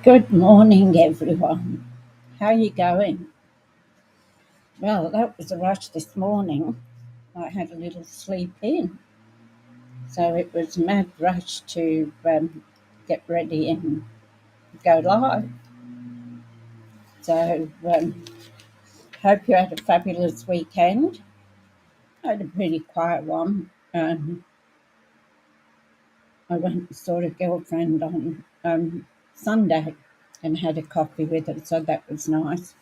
Good morning, everyone. How are you going? Well, that was a rush this morning. I had a little sleep in, so it was a mad rush to get ready and go live. So, hope you had a fabulous weekend. I had a pretty quiet one. I went and saw a girlfriend on Sunday and had a coffee with her, so that was nice.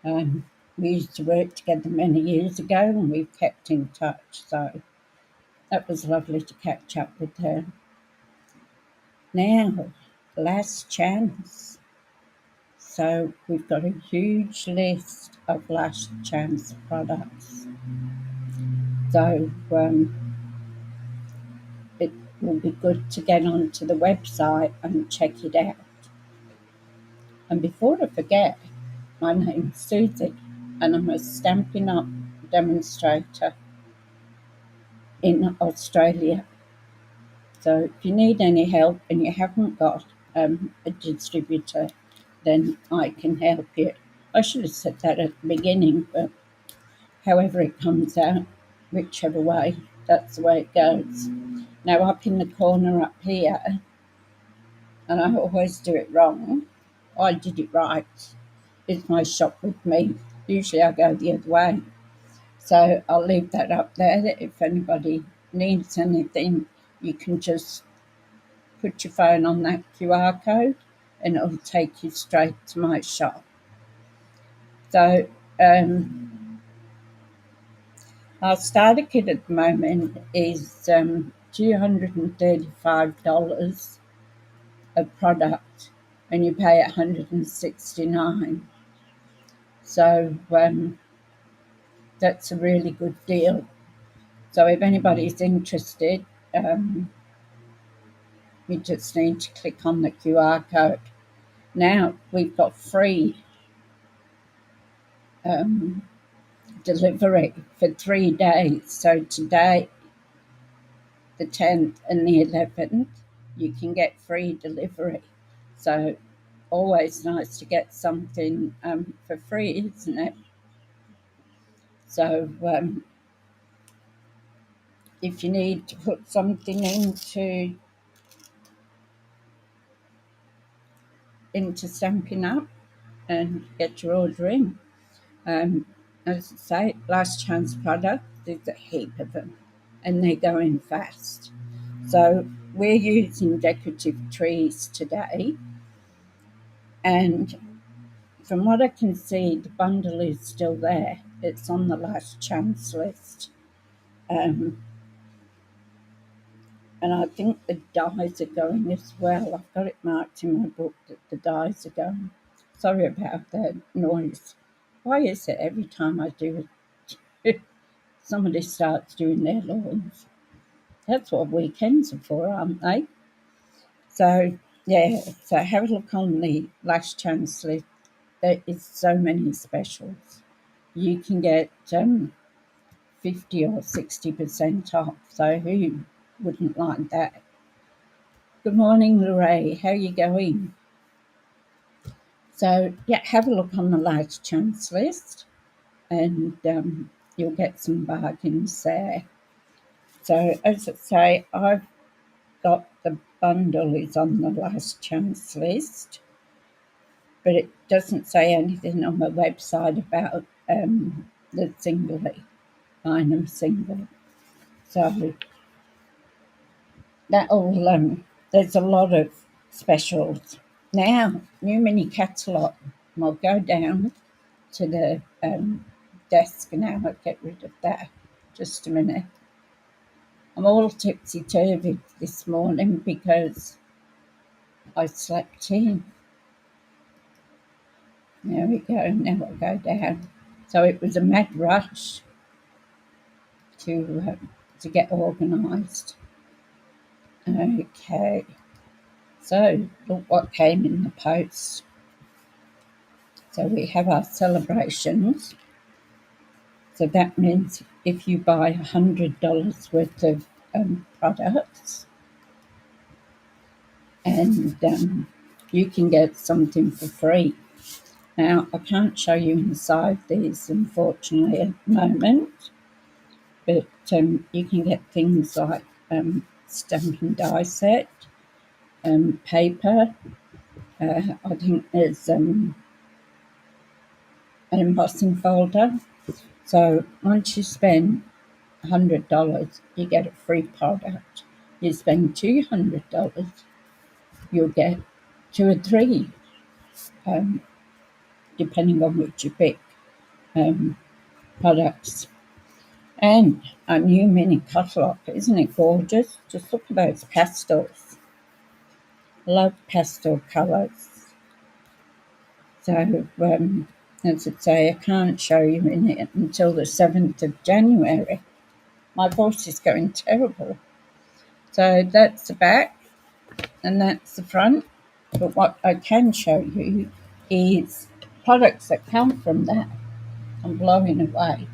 Um, we used to work together many years ago and we've kept in touch, so that was lovely to catch up with her. Now, last chance. So we've got a huge list of last chance products. So it will be good to get onto the website and check it out. And before I forget, my name's Suzie and I'm a Stampin' Up demonstrator in Australia. So if you need any help and you haven't got a distributor, then I can help you. I should have said that at the beginning, but however it comes out, whichever way, that's the way it goes. Now, up in the corner up here, and I always do it wrong, I did it right. It's my shop with me. Usually I go the other way. So I'll leave that up there. That if anybody needs anything, you can just put your phone on that QR code and it'll take you straight to my shop. So our starter kit at the moment is $235 a product and you pay $169. So that's a really good deal. So if anybody's interested, you just need to click on the QR code. Now we've got free delivery for 3 days. So today, the 10th and the 11th, you can get free delivery. So always nice to get something for free, isn't it? So if you need to put something into Stampin' Up and get your order in, as I say, last chance product, there's a heap of them and they're going fast. So we're using decorative trees today, and from what I can see, the bundle is still there. It's on the last chance list. Um, and I think the dies are going as well. I've got it marked in my book that the dies are going. Sorry about that noise. Why is it every time I do it, somebody starts doing their lawns? That's what weekends are for, aren't they? So, yeah, so have a look on the last chance list. There is so many specials. You can get 50 or 60% off. So who wouldn't like that? Good morning, Lorraine. How are you going? So yeah, have a look on the last chance list, and you'll get some bargains there. So as I say, I've got the bundle is on the last chance list, but it doesn't say anything on the website about the singly. Buying them single. So that'll there's a lot of specials. Now, new mini catalogue. I'll go down to the desk now. I'll get rid of that. Just a minute. I'm all tipsy-turvy this morning because I slept in. There we go. Now I'll go down. So it was a mad rush to get organised. Okay. So look what came in the post. So we have our celebrations. So that means if you buy $100 worth of products and you can get something for free. Now, I can't show you inside these, unfortunately, at the moment, but you can get things like Stampin' die set, paper. I think there's an embossing folder. So once you spend $100, you get a free product. You spend $200, you'll get 2 or 3, depending on which you pick, products. And a new mini catalogue, isn't it gorgeous? Just look at those pastels. Love pastel colours. So, as I say, I can't show you in it until the 7th of January. My voice is going terrible. So that's the back and that's the front. But what I can show you is products that come from that. I'm blowing away.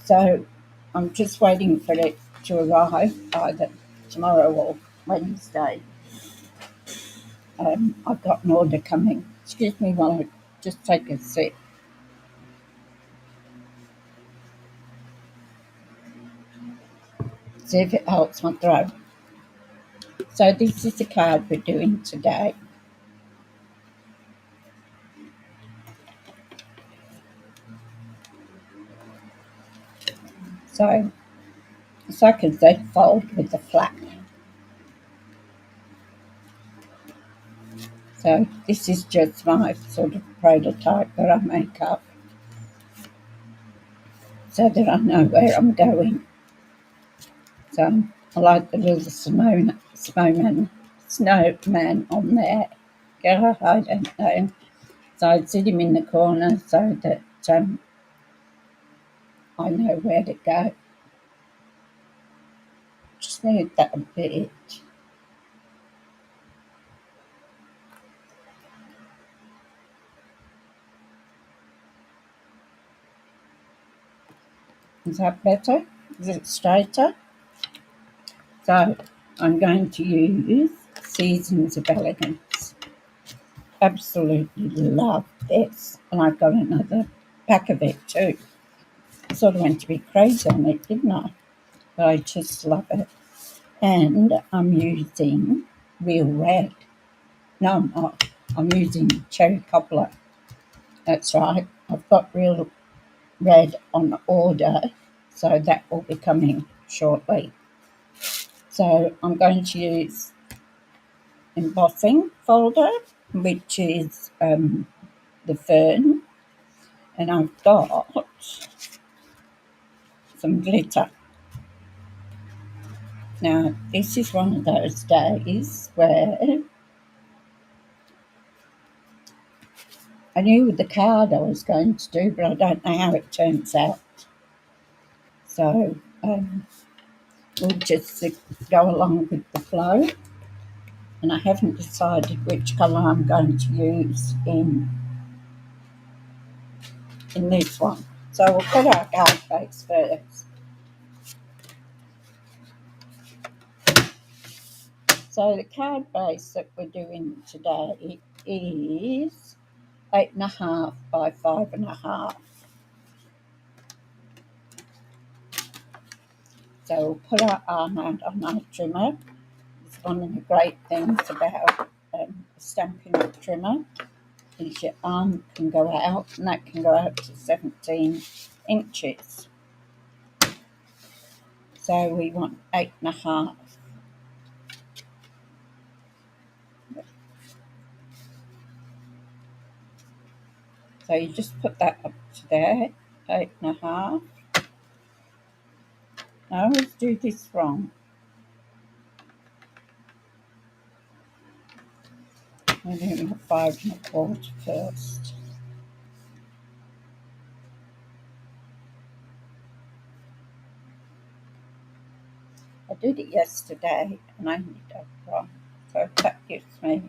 So I'm just waiting for it to arrive either tomorrow or Wednesday. I've got an order coming. Excuse me while I just take a sip. See if it helps my throat. So this is the card we're doing today. So it's like a Z fold with the flap. So this is just my sort of prototype that I make up so that I know where I'm going. So I like the little snowman on there. God, I don't know. So I'd sit him in the corner so that I know where to go. Just need that a bit. Is that better? Is it straighter? So I'm going to use Seasons of Elegance. Absolutely love this. And I've got another pack of it too. I sort of went a bit crazy on it, didn't I? But I just love it. And I'm using real red. No, I'm not. I'm using cherry cobbler. That's right. I've got real red on order, so that will be coming shortly. So I'm going to use embossing folder, which is the fern, and I've got some glitter. Now, this is one of those days where I knew the card I was going to do, but I don't know how it turns out. So we'll just go along with the flow. And I haven't decided which colour I'm going to use in this one. So we'll put our card base first. So the card base that we're doing today is 8.5 by 5.5. So we'll put our arm out on our trimmer. It's one of the great things about a Stampin' trimmer is your arm can go out, and that can go out to 17 inches. So we want 8.5. So you just put that up to there, 8.5. I always do this wrong. I'm doing a 5.25 first. I did it yesterday and I ended up wrong. So that gives me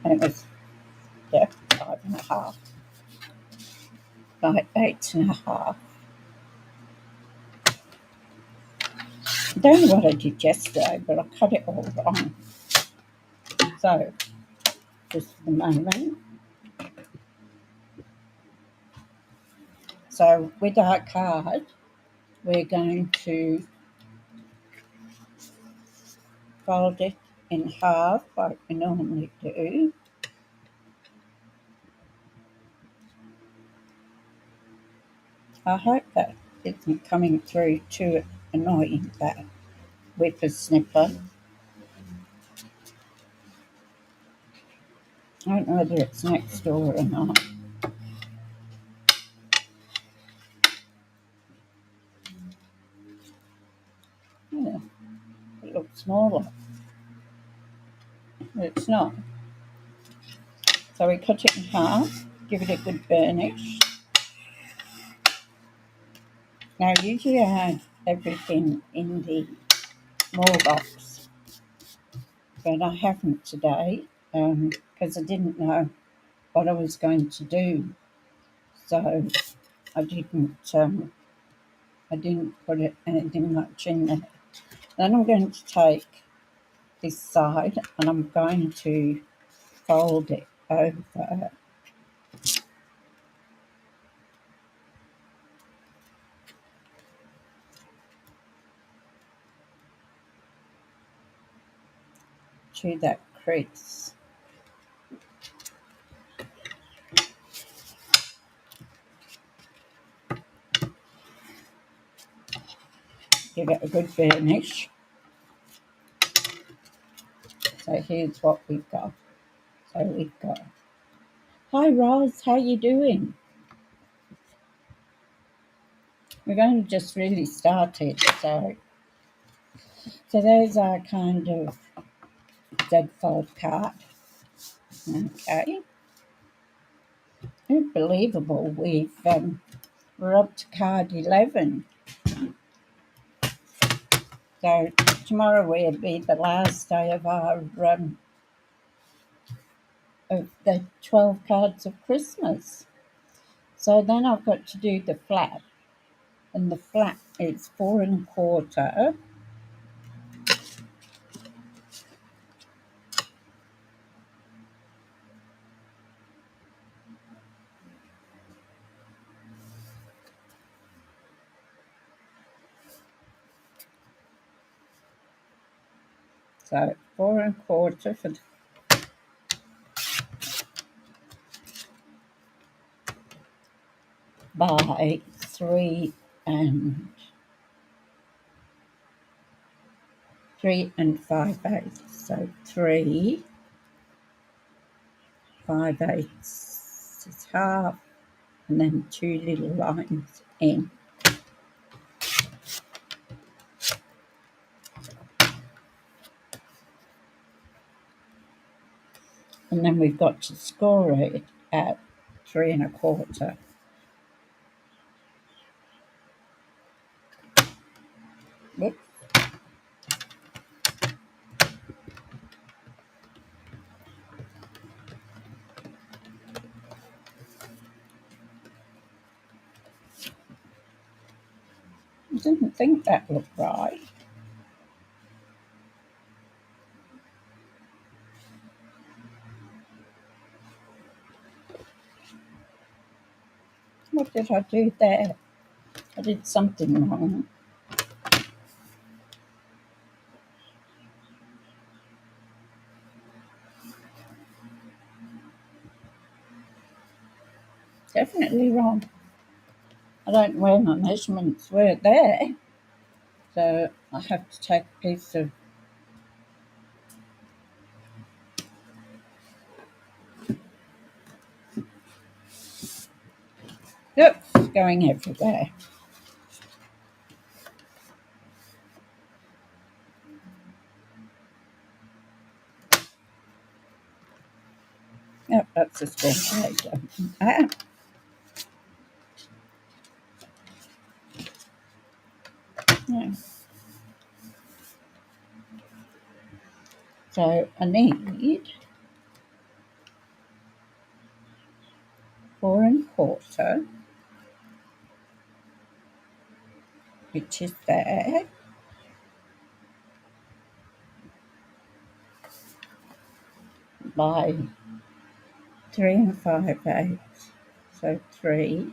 And it was, yeah, 5.5, like 8.5. I don't know what I did yesterday, but I cut it all wrong. So, just for the moment. So, with our card, we're going to fold it in half like we normally do. I hope that isn't coming through too annoying, that whippersnipper. I don't know whether it's next door or not. Yeah, it looks smaller, but it's not. So we cut it in half, give it a good burnish. Now, usually I have everything in the more box, but I haven't today because I didn't know what I was going to do. So I didn't put anything much in there. Then I'm going to take this side and I'm going to fold it over to that crease. Give it a good burnish. So here's what we've got. So we've got, hi Roz, how you doing? We're going to just really start it. So there's our kind of dead fold card. Okay. Unbelievable. We're up to card 11. So tomorrow will be the last day of our of the 12 cards of Christmas. So then I've got to do the flat, and the flat is 4.25. So 4.25 for the by 3 and 5/8. So 3 5/8 is half, and then 2 little lines in. And then we've got to score it at 3.25. Whoops. I didn't think that looked right. What did I do there? I did something wrong. Definitely wrong. I don't know where my measurements were there. So I have to take a piece of oops, going everywhere. Yep, that's a square page. Ah. Yeah. So I need 4 1/4, which is there, by 3 5/8, so 3,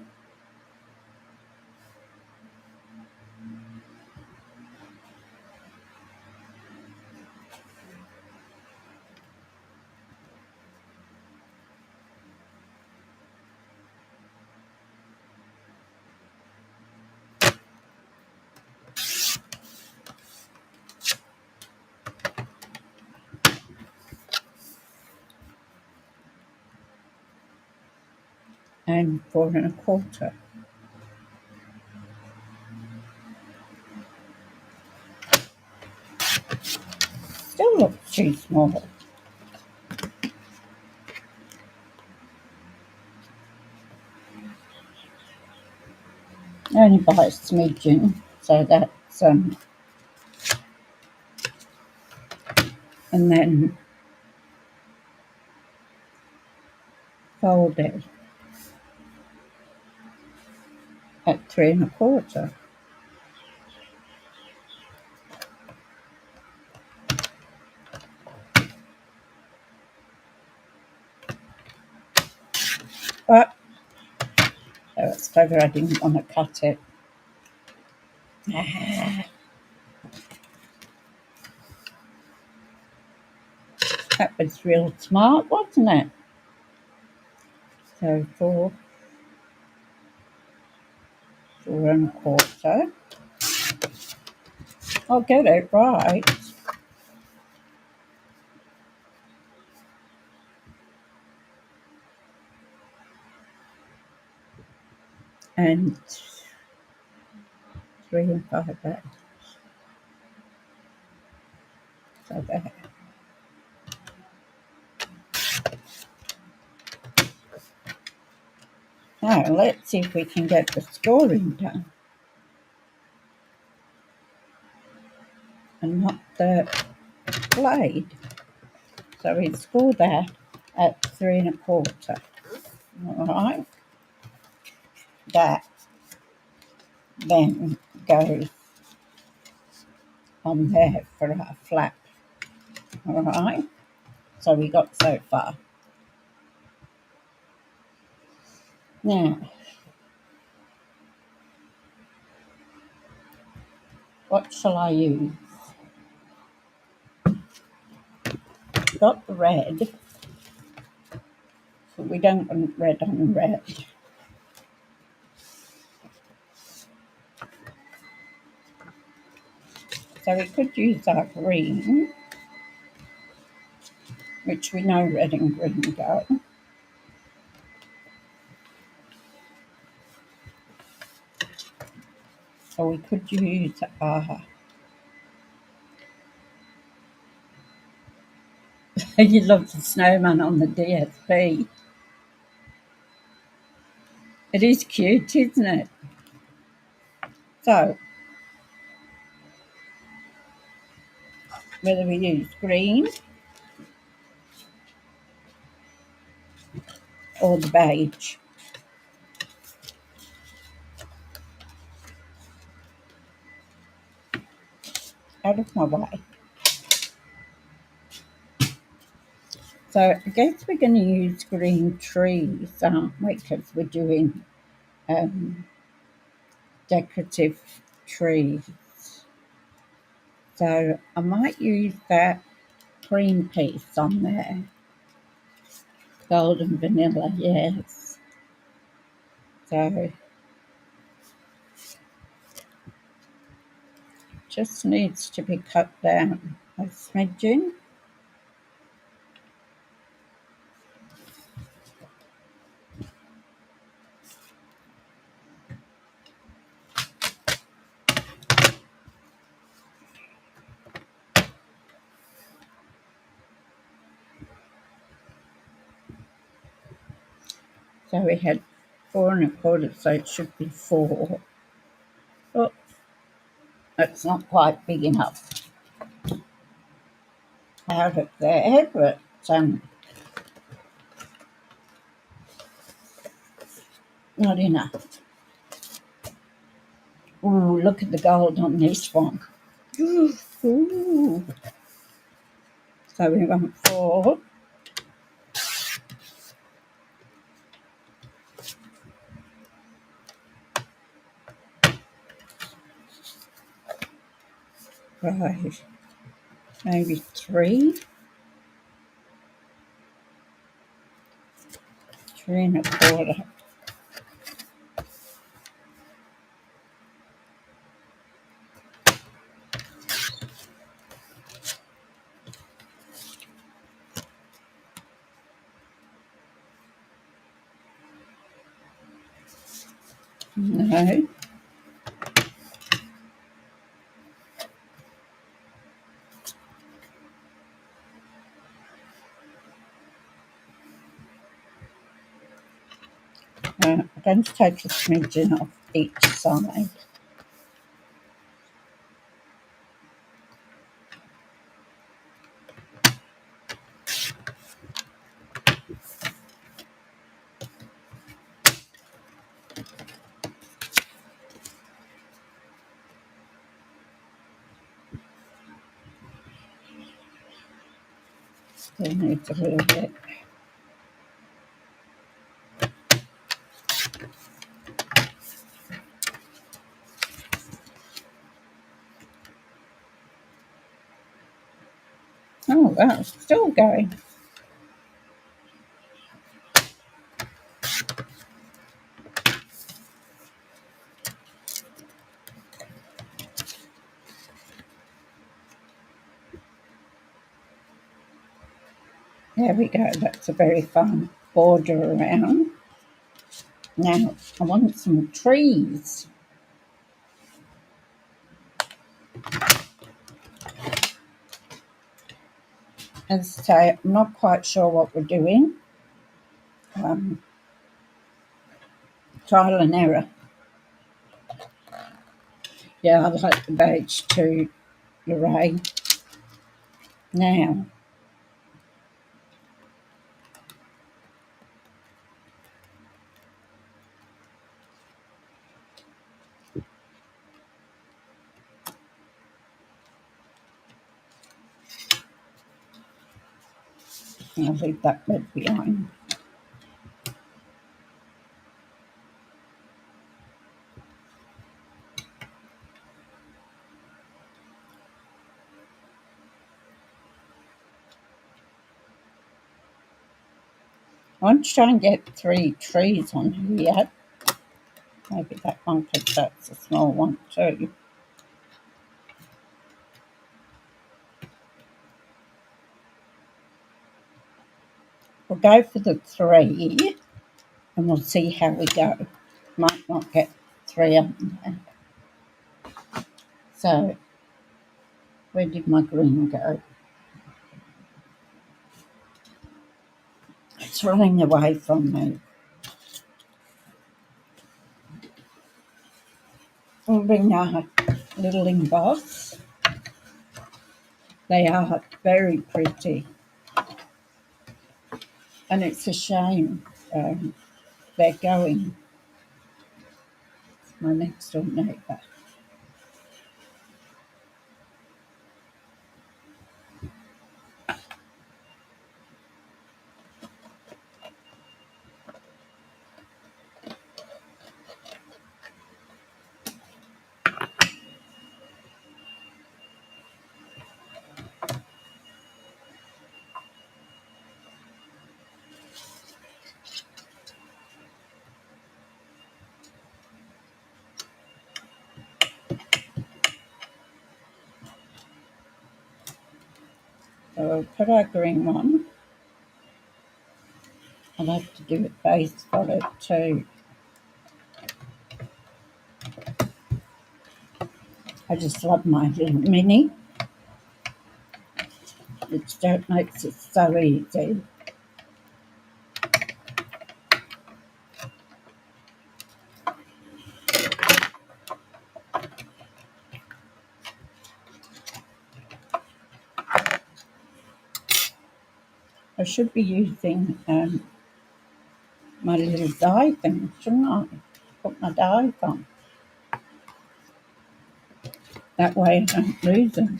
and 4 1/4. Still looks too small. Only by a smidgen, so that's and then fold it at 3 1/4. But oh, it's clever, I didn't want to cut it. That was real smart, wasn't it? So 4 1/4. I'll get it right. And 3 5/8. So there. Now let's see if we can get the scoring done. And not the blade. So we score that at 3 1/4. Alright. That then goes on there for our flap. Alright. So we got so far. Now, what shall I use? Got the red, but we don't want red on red. So we could use our green, which we know red and green go. Or we could use our you love the snowman on the DSP. It is cute, isn't it? So, whether we use green or the beige. Out of my way. So, I guess we're going to use green trees, aren't we? Because we're doing decorative trees. So, I might use that cream piece on there. Golden vanilla, yes. So, just needs to be cut down a smidgen. So we had 4 1/4, so it should be 4. Oh, that's not quite big enough out of there, but Not enough. Ooh, look at the gold on this one. Ooh. So we want 4. Right. Maybe 3. 3 1/4. No. I'm going to take a smidgen off each side. Still needs a little bit. Oh, that's still going. There we go. That's a very fun border around. Now, I want some trees. As I say, I'm not quite sure what we're doing. Trial and error. Yeah, I like the beige too, Lorraine. Now, I'll leave that red behind. I want to try and get 3 trees on here. Maybe that one, because that's a small one too. We'll go for the 3 and we'll see how we go. Might not get 3 on there. So, where did my green go? It's running away from me. We'll bring our little emboss. They are very pretty. And it's a shame they're going. It's my next door neighbour. So we'll put our green one. I'll have to do a base for it too. I just love my little mini. It makes it so easy. I should be using my little die thing, shouldn't I? Put my dies on. That way I don't lose them.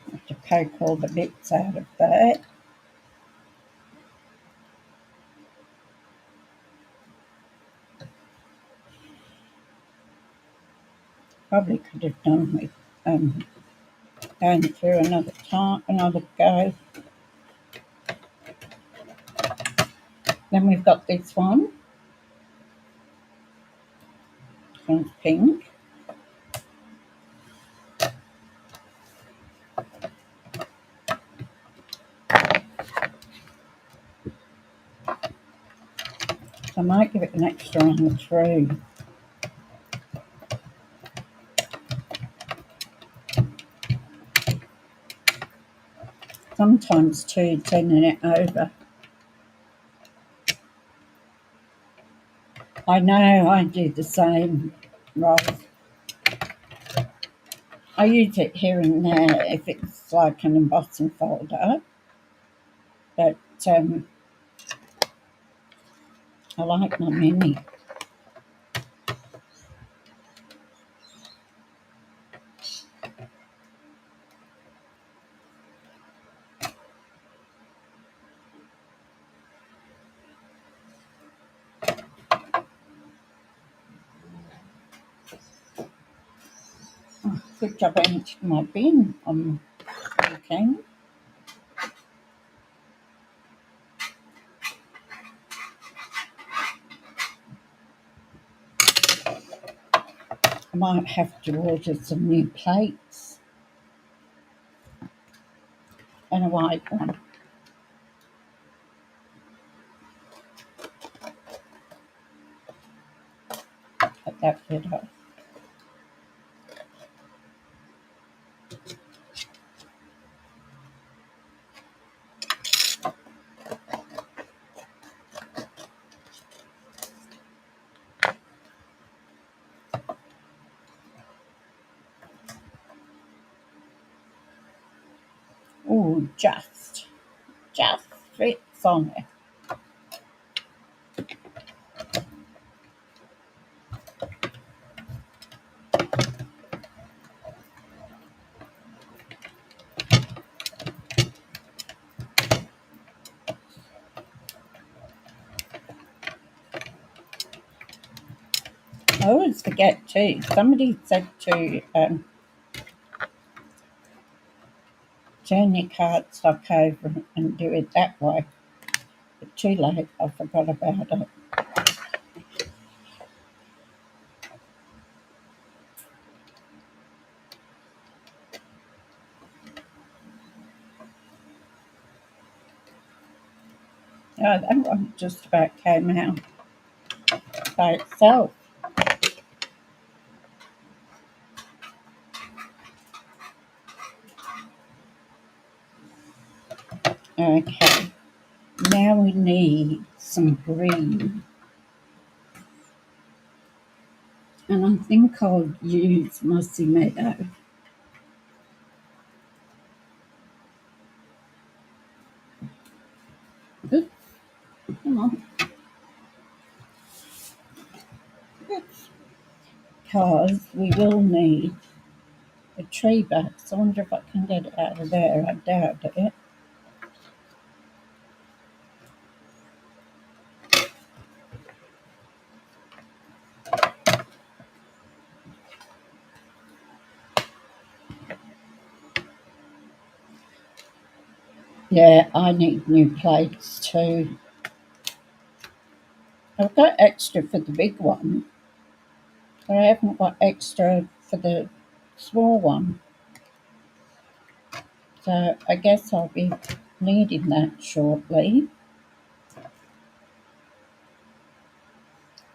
I have to poke all the bits out of that. Probably could have done with going through another go. Then we've got this one. This one's pink. So I might give it an extra run through. Sometimes too, turning it over. I know I do the same, Ross. I use it here and there if it's like an embossing folder, but I like my mini. Oh, good job I emptied my bin on the weekend. I might have to order some new plates and a white one. Put that bit off. Oh, just fits on it. I always forget too. Somebody said to turn your cardstock over and do it that way. But too late, I forgot about it. Oh, that one just about came out by itself. Okay, now we need some green. And I think I'll use Mossy Meadow. Oops, come on. Because we will need a tree box. I wonder if I can get it out of there. I doubt it. Yeah, I need new plates too. I've got extra for the big one, but I haven't got extra for the small one. So I guess I'll be needing that shortly.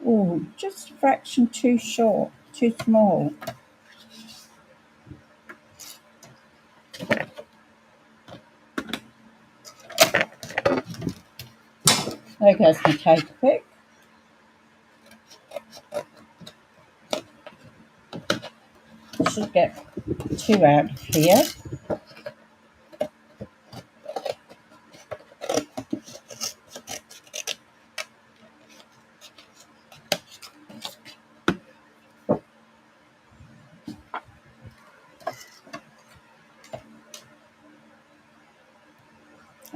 Oh, just a fraction too short, too small. There goes my tape pick. should get two out of here.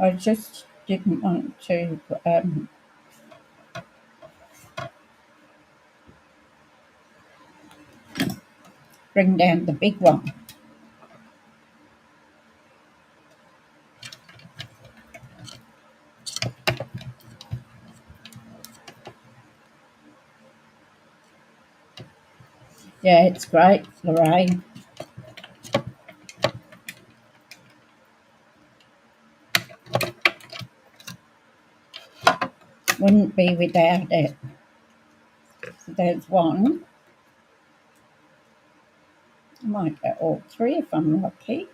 I just didn't want to bring down the big one. Yeah, it's great, Lorraine. Wouldn't be without it. So there's one. I might get all three if I'm lucky.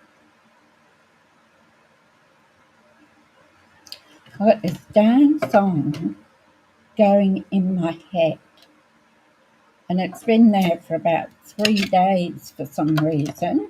I've got this damn song going in my head. And it's been there for about 3 days for some reason.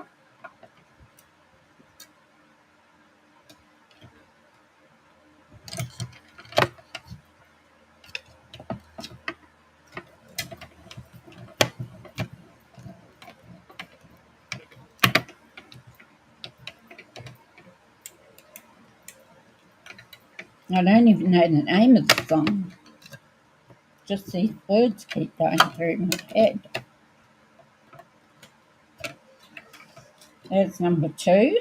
I don't even know the name of the song. Just these words keep going through my head. There's number 2.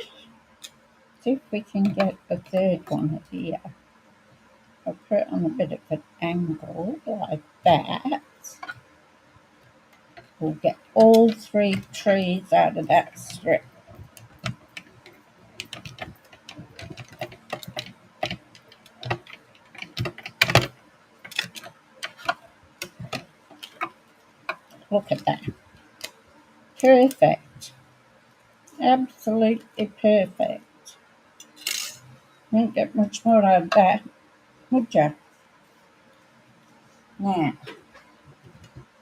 See if we can get the third one here. I'll put it on a bit of an angle like that. We'll get all 3 trees out of that strip. Look at that. Perfect. Absolutely perfect. Won't get much more out of that, would you? Now,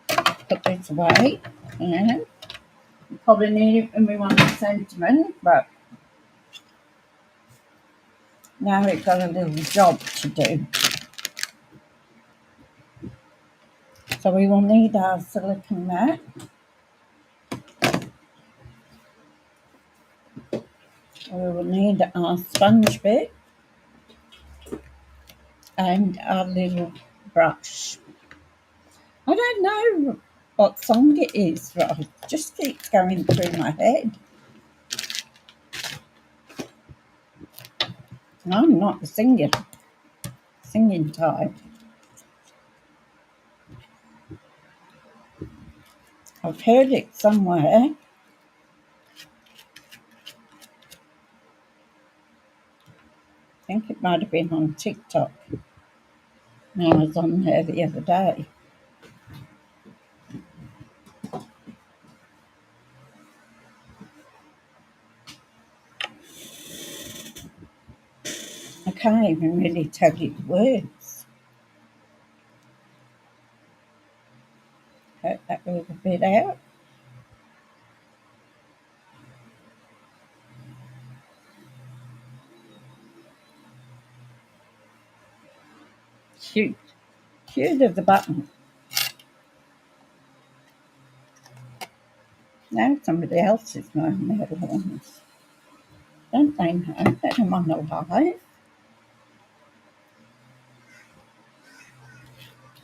put this away. And we probably need it when we want the sentiment, but now we've got a little job to do. So we will need our silicone mat. We will need our sponge bit and our little brush. I don't know what song it is, but it just keeps going through my head. I'm not the singing type. I've heard it somewhere. I think it might have been on TikTok. I was on there the other day. I can't even really tell you the words. Cut that little bit out. Cute. Cute of the button. Now somebody else is mowing their lawns. Don't they know that I'm on the live?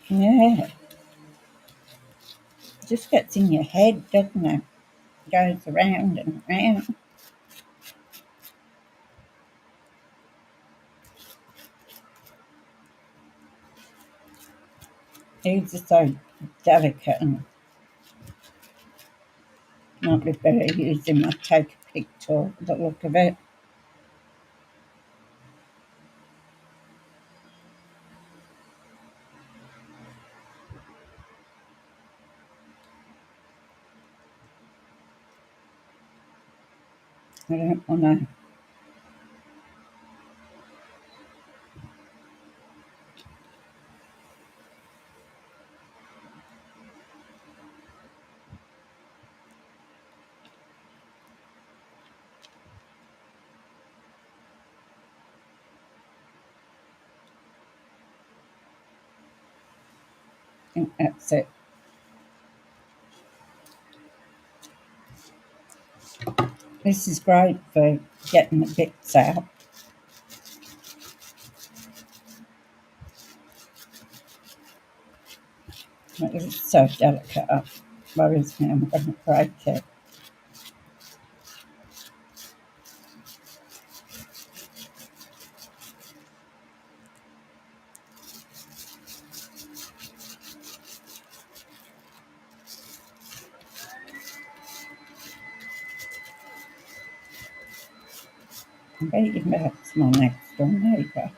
Yeah. It just gets in your head, doesn't it? Goes around and around. These are so delicate and might be better using my take a pic tool for the look of it. I don't want to. think that's it. This is great for getting the bits out. It's so delicate. Worries me I'm going to break it. I bet you that's my next door neighbour.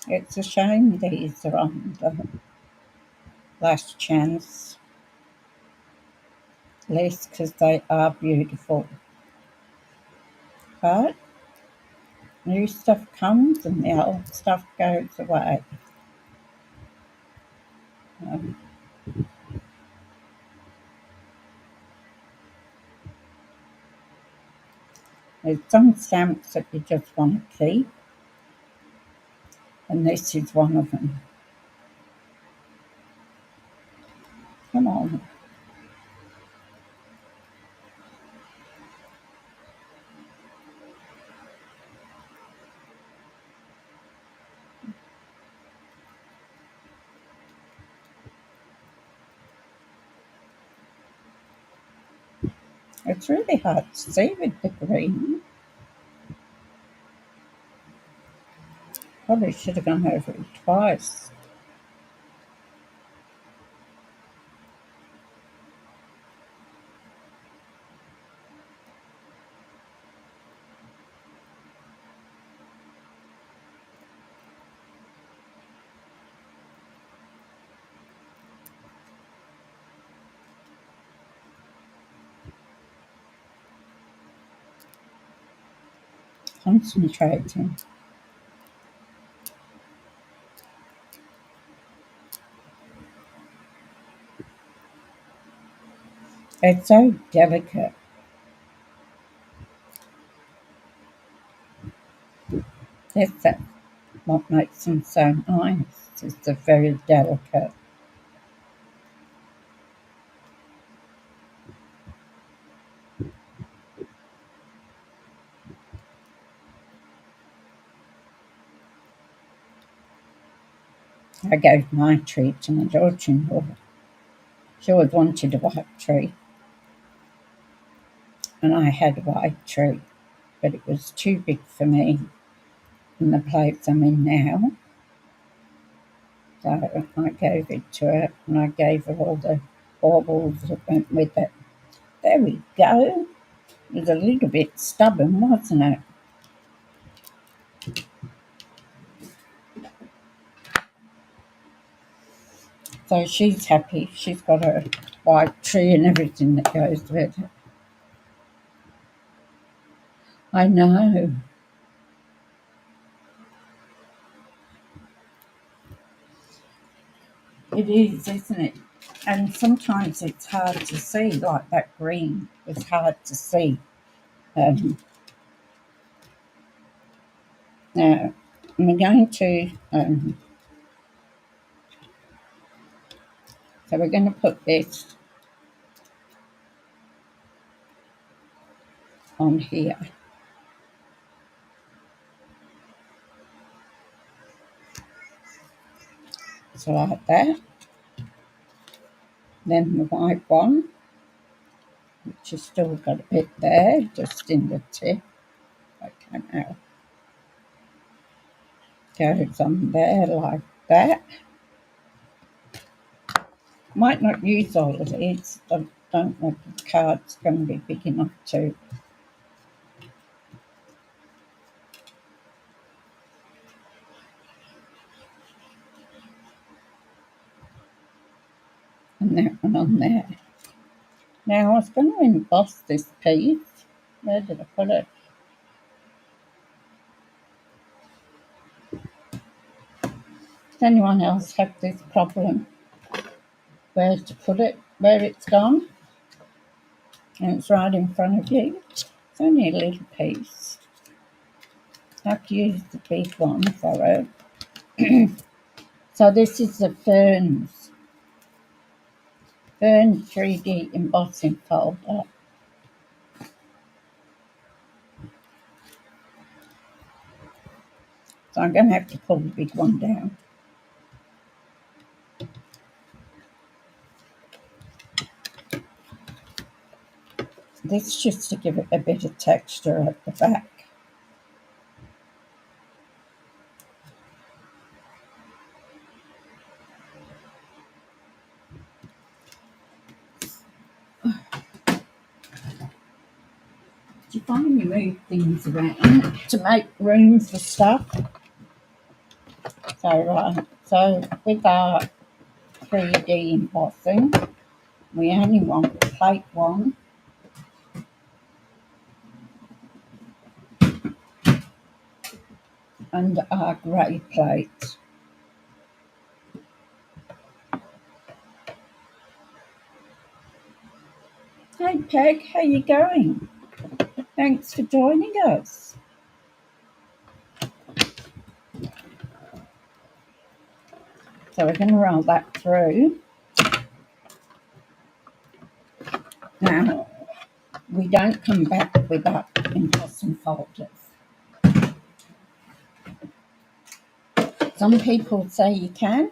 It's a shame these are on the last chance list because they are beautiful. But new stuff comes and the old stuff goes away. Um, there's some stamps that you just want to keep, and this is one of them. Come on. It's really hard to see with the green. Probably should have gone over it twice. Concentrating. It's so delicate. That's what makes them so nice. It's they're very delicate. I gave my tree to my daughter-in-law. She always wanted a white tree, and I had a white tree, but it was too big for me in the place I'm in now. So I gave it to her, and I gave her all the baubles that went with it. There we go. It was a little bit stubborn, wasn't it? So she's happy. She's got her white tree and everything that goes with it. I know. It is, isn't it? And sometimes it's hard to see, like that green was hard to see. Um, now, I'm going to, so we're going to put this on here. So like that. Then the white one, which has still got a bit there, just in the tip. Okay, now. goes on there like that. Might not use all of these. I don't know if the card's going to be big enough to. And that one on there. Now I was going to emboss this piece. Where did I put it? Does anyone else have this problem? Where to put it? Where it's gone? And it's right in front of you. It's only a little piece. I have to use the big one for it. So this is the Fern 3D embossing folder. So I'm going to have to pull the big one down. This just to give it a bit of texture at the back. You finally move things around to make room for stuff. So with our 3D embossing, we only want plate 1. And our grey plate. Hey Peg, how you going? Thanks for joining us. So we're going to roll that through. Now, we don't come back with our embossing folders. Some people say you can,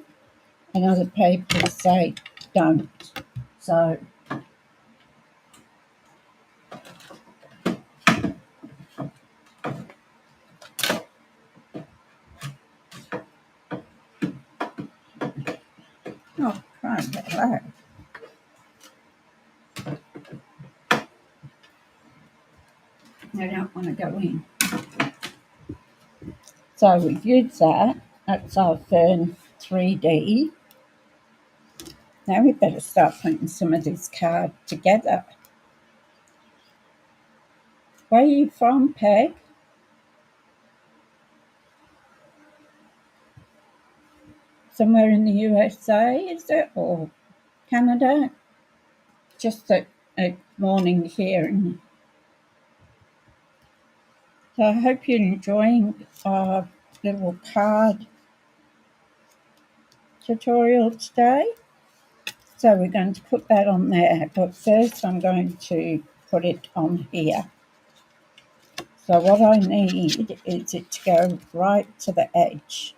and other people say don't. So oh, try and get low. I don't want to go in. So we've used that. That's our Fern 3D. Now we better start putting some of this card together. Where are you from, Peg? Somewhere in the USA, is it? Or Canada? Just a morning here. So I hope you're enjoying our little card tutorial today. So we're going to put that on there, but first I'm going to put it on here. So what I need is it to go right to the edge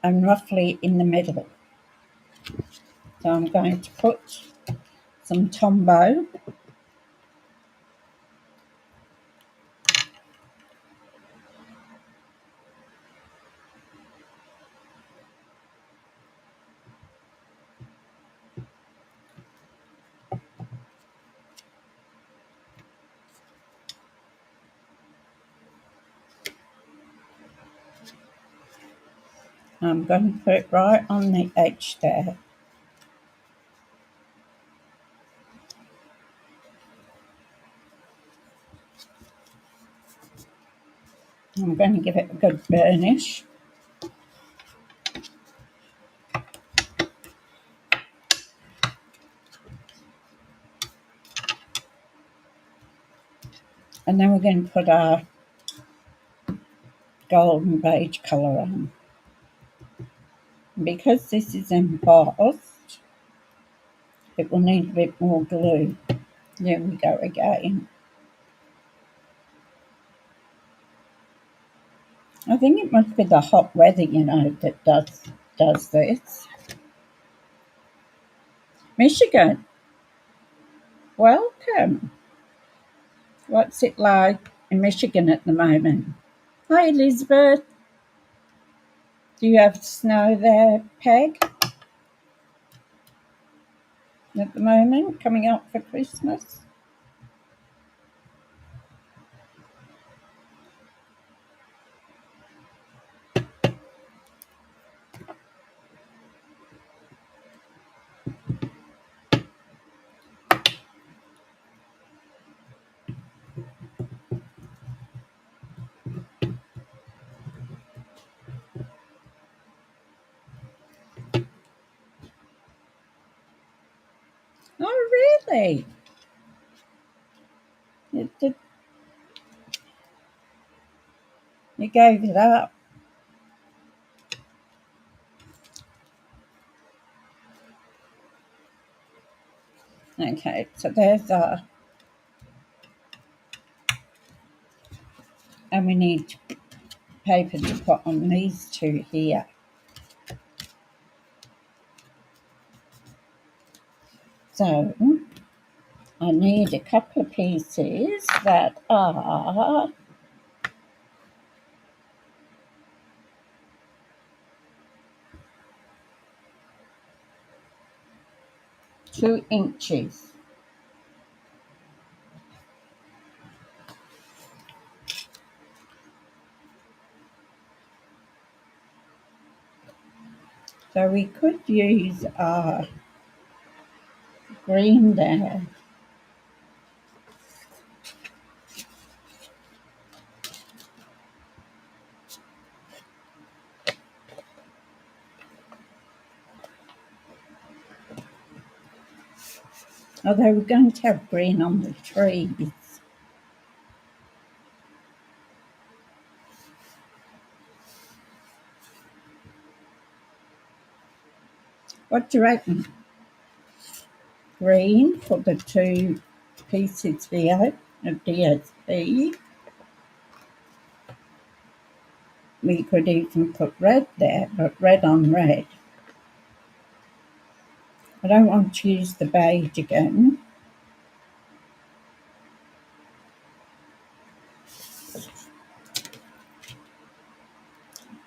and roughly in the middle. So I'm going to put some Tombow. I'm going to put it right on the edge there. I'm going to give it a good burnish. And then we're going to put our golden beige colour on. Because this is embossed, it will need a bit more glue. There we go again. I think it must be the hot weather, that does this. Michigan, welcome. What's it like in Michigan at the moment? Hi, Elizabeth. Do you have snow there, Peg, at the moment, coming up for Christmas? Oh, really? You gave it up. Okay, so there's and we need paper to put on these two here. So I need a couple of pieces that are 2 inches. So we could use green there. Although we're going to have green on the trees. What do you reckon? Green for the 2 pieces here of DSP. We could even put red there, but red on red. I don't want to use the beige again.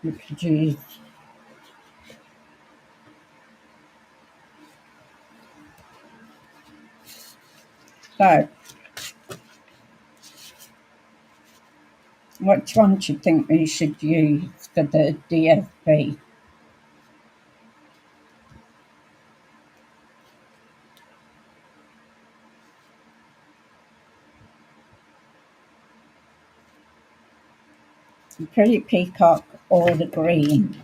We could use so. Which one do you think we should use for the DSP? The pretty peacock or the green?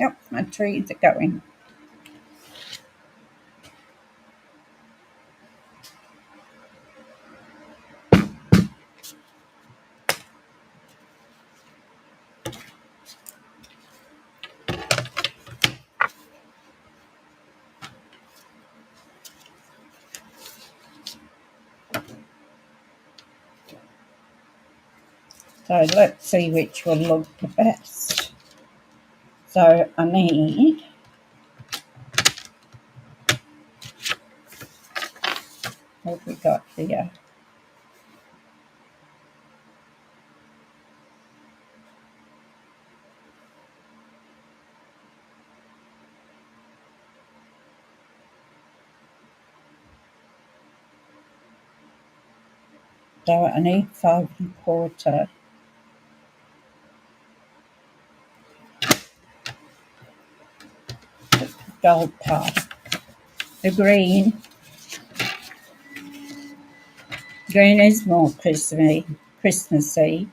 Yep, my trees are going. So let's see which will look the best. So I need what have we got here? So I need 5 1/4. Gold part. The green. Green is more Christmassy.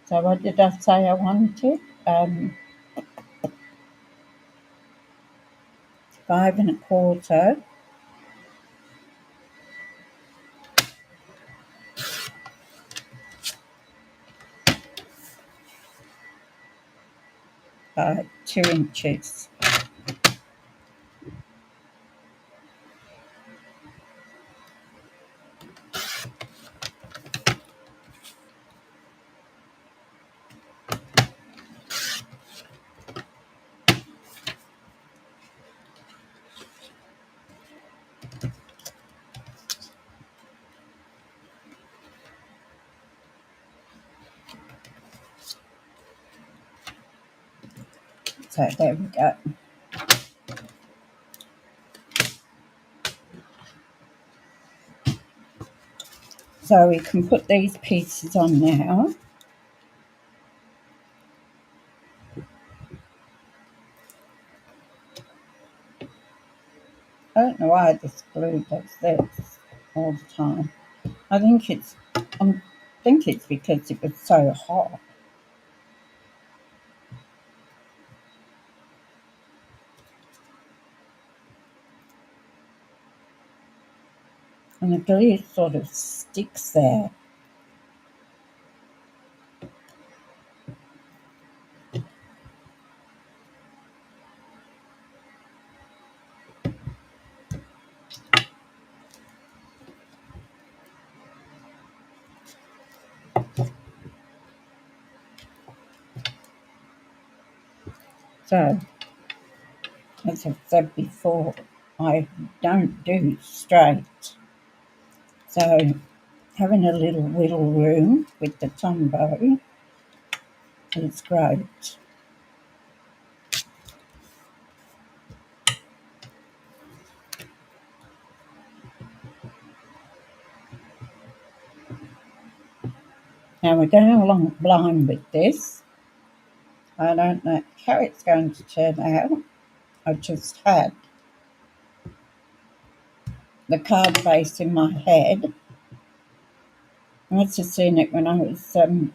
So what did I say I wanted? 5 1/4. By 2 inches. So there we go. So we can put these pieces on now. I don't know why this glue does this all the time. I think it's because it was so hot. And the glue sort of sticks there. So, as I've said before, I don't do straight. So, having a little wiggle room with the Tombow is great. Now we're going along blind with this. I don't know how it's going to turn out. I just had the card base in my head. I must have seen it when I was on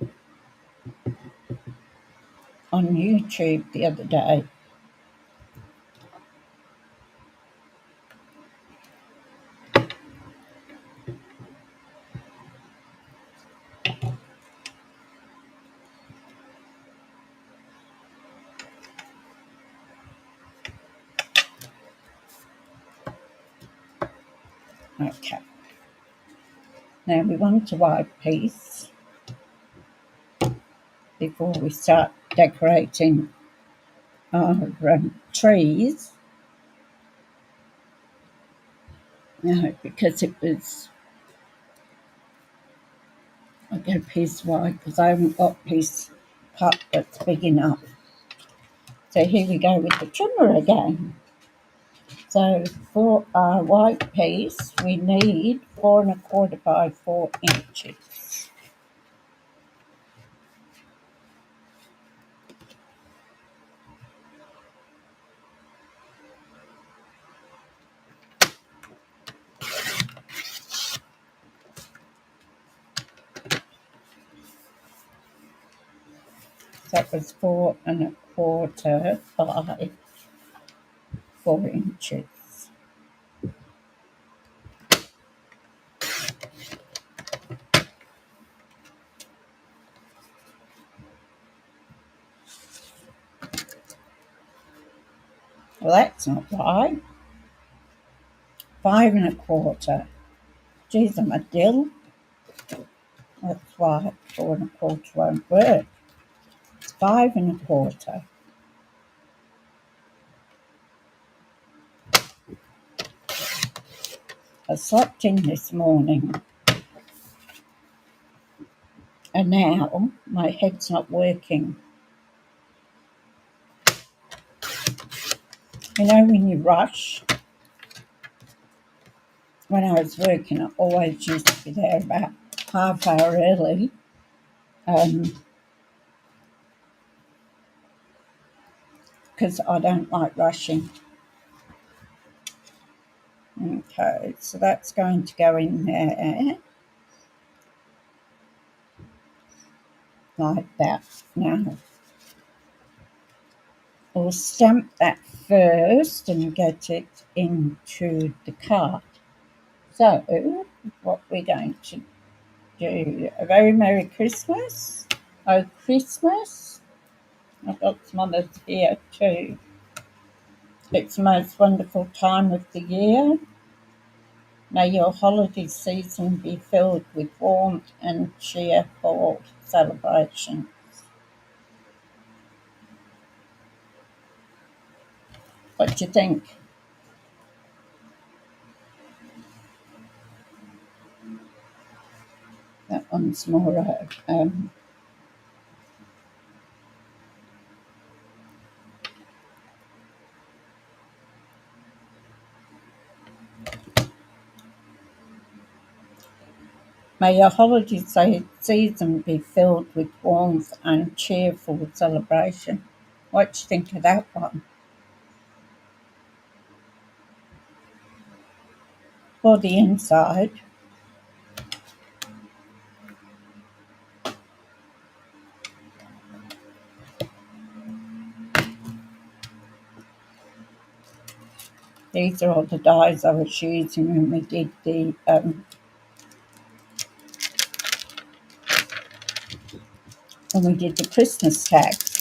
YouTube the other day. Okay. Now we want a white piece before we start decorating our trees. No, because it was, I'll get a piece white because I haven't got a piece cut that's big enough. So here we go with the trimmer again. So for our white piece, we need 4 1/4 by 4 inches. That was 4 1/4 by 4 inches. Well, that's not right. 5 1/4. Geez, I'm a dill. That's why 4 1/4 won't work. It's 5 1/4. I slept in this morning and now my head's not working. You know when you rush? When I was working, I always used to be there about half hour early. Because I don't like rushing. Okay, so that's going to go in there like that. Now, we'll stamp that first and get it into the card. So, what we're going to do, a very Merry Christmas. Oh, Christmas. I've got some others here too. It's the most wonderful time of the year. May your holiday season be filled with warmth and cheerful celebration. What do you think? That one's more May your holiday season be filled with warmth and cheerful celebration. What do you think of that one? For the inside, these are all the dies I was using when we did the Christmas tags.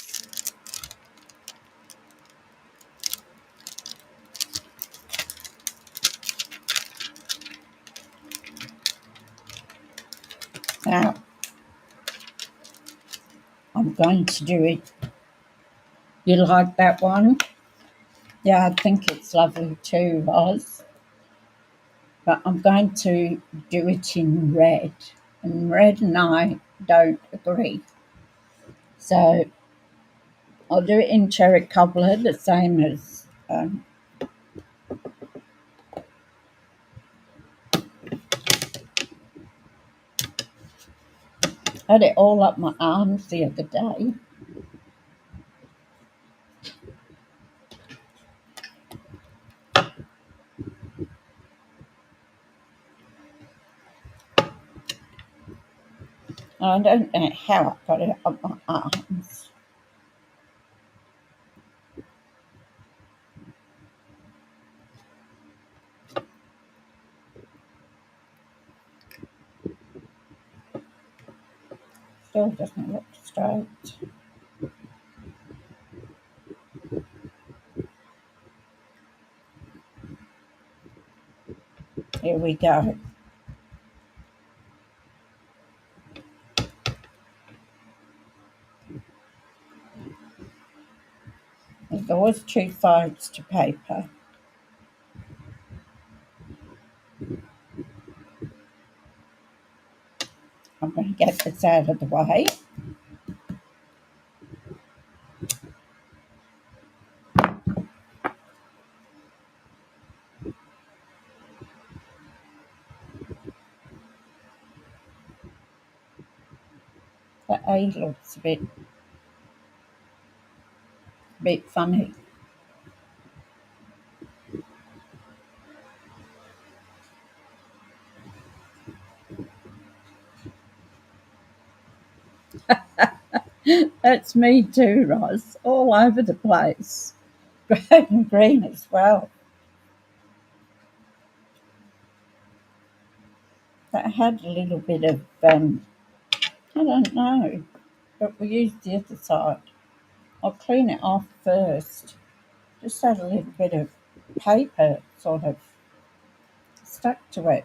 Now I'm going to do it. You like that one? Yeah, I think it's lovely too, Roz. But I'm going to do it in red. And red and I don't agree. So I'll do it in cherry cobbler, the same as I had it all up my arms the other day. I don't know how I got it up my arms. Still doesn't look straight. Here we go. There's always two sides to paper. I'm going to get this out of the way. The A looks a bit funny. That's me too, Roz. All over the place. Red and green as well. That had a little bit of, I don't know, but we used the other side. I'll clean it off first. Just had a little bit of paper sort of stuck to it,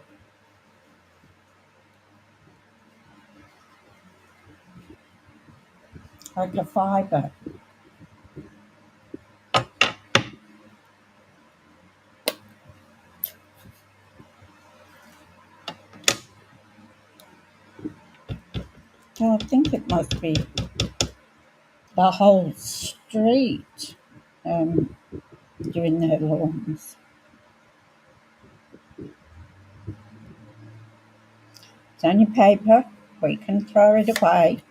like a fibre. I think it must be the whole street doing their lawns. It's only paper. We can throw it away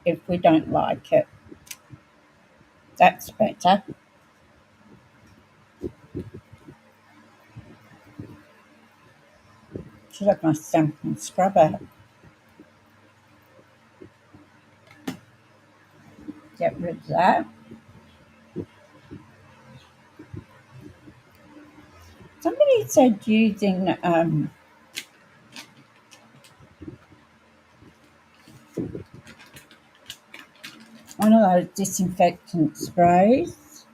if we don't like it. That's better. Should have my Stampin scrubber. Get rid of that. Somebody said using one of those disinfectant sprays.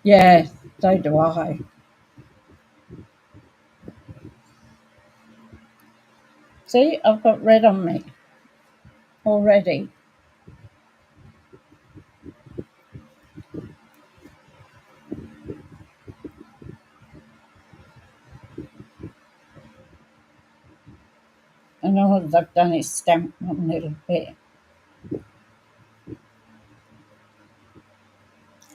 Yeah, so do I. See, I've got red on me already. And all I've done is stamp one little bit.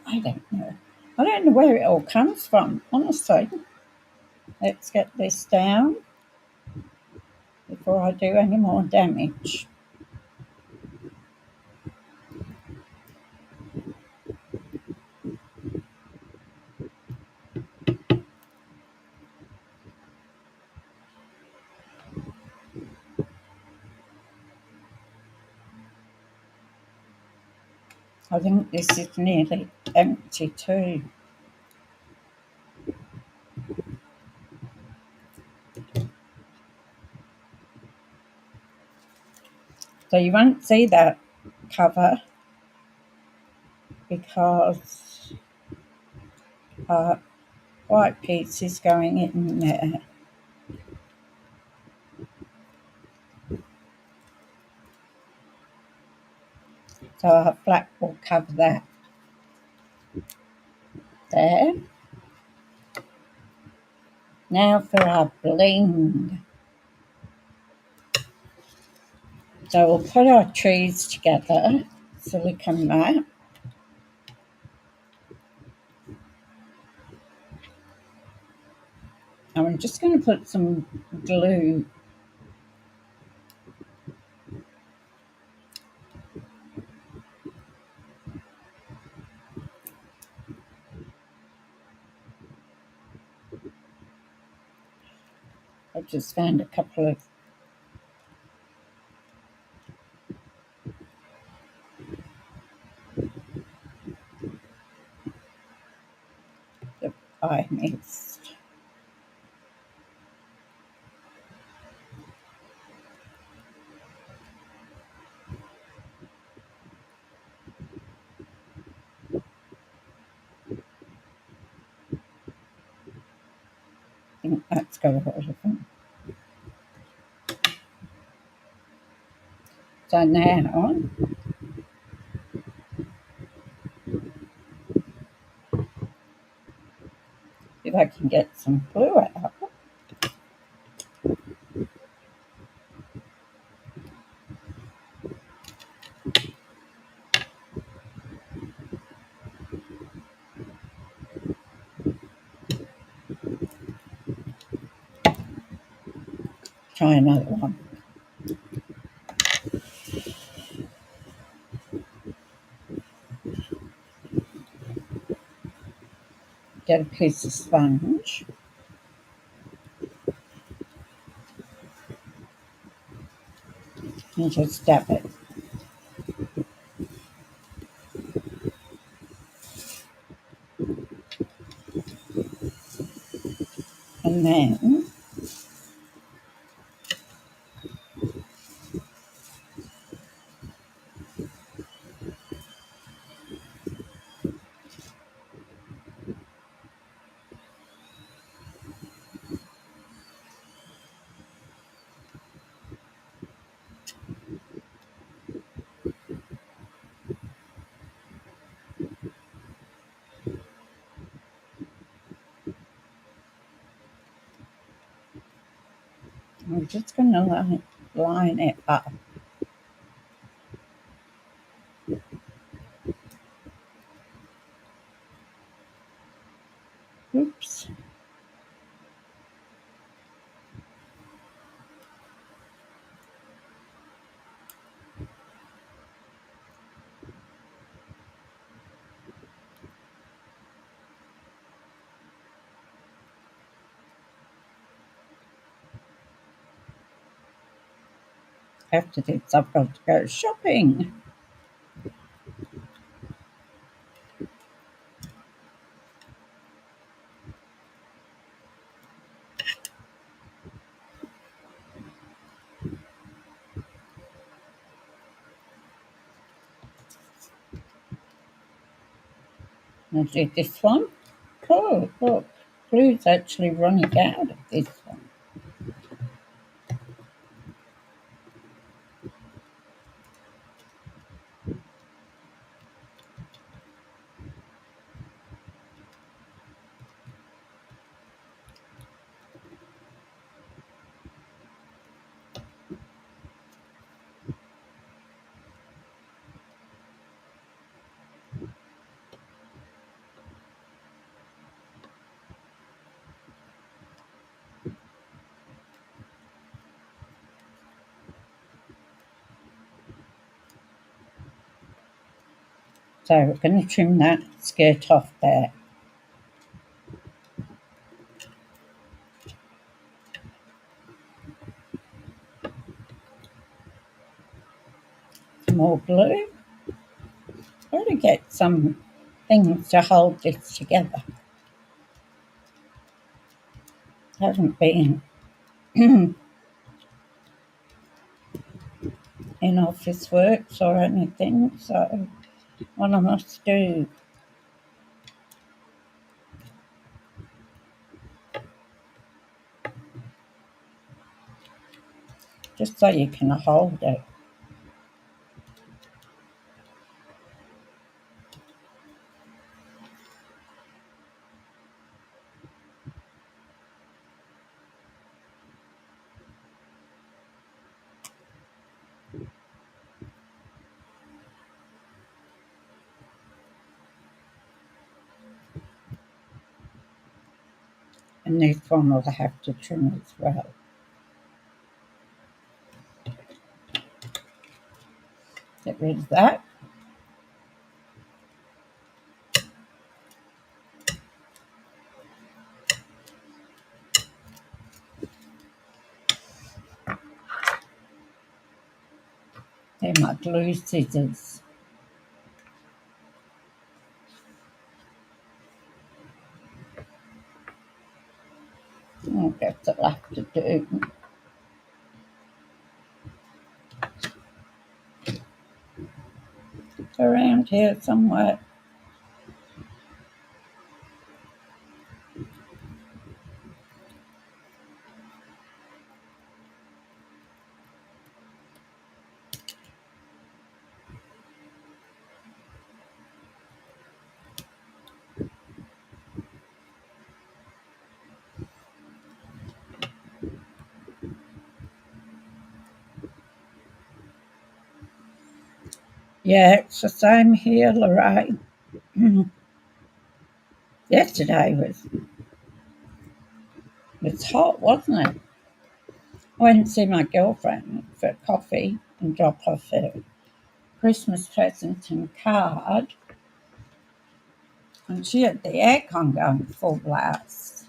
I don't know. I don't know where it all comes from, honestly. Let's get this down before I do any more damage. I think this is nearly empty too. So you won't see that cover because white piece is going in there. So our black will cover that there. Now for our bling. So we'll put our trees together, silicone mat. And I'm just going to put some glue I've just found a couple of that I mixed. I think that's got all of them. So now if I can get some glue out, try another one. Get a piece of sponge. And just dab it. And then I'm just going to line it up. Oops. After this, I've got to go shopping. I'll do this one. Oh, look, glue's actually running out of this one. So we're going to trim that skirt off there. Some more glue. Got to get some things to hold this together. Haven't been in office works or anything, so what I must do, just so you can hold it. And this one will have to trim as well. Get rid of that. They're my glue scissors. I guess I'll have to do around here somewhere. Yeah, it's the same here, Lorraine. Yesterday was hot, wasn't it? I went to see my girlfriend for coffee and drop off her Christmas present and card, and she had the aircon going full blast.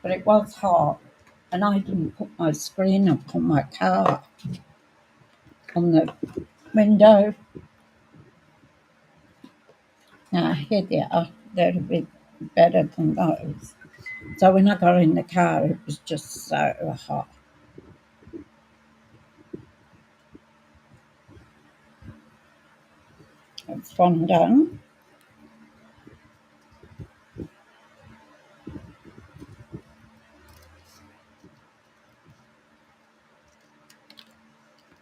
But it was hot, and I didn't put my screen up on my car on the window. Here they are. They're a bit better than those. So when I got in the car, it was just so hot. It's one done.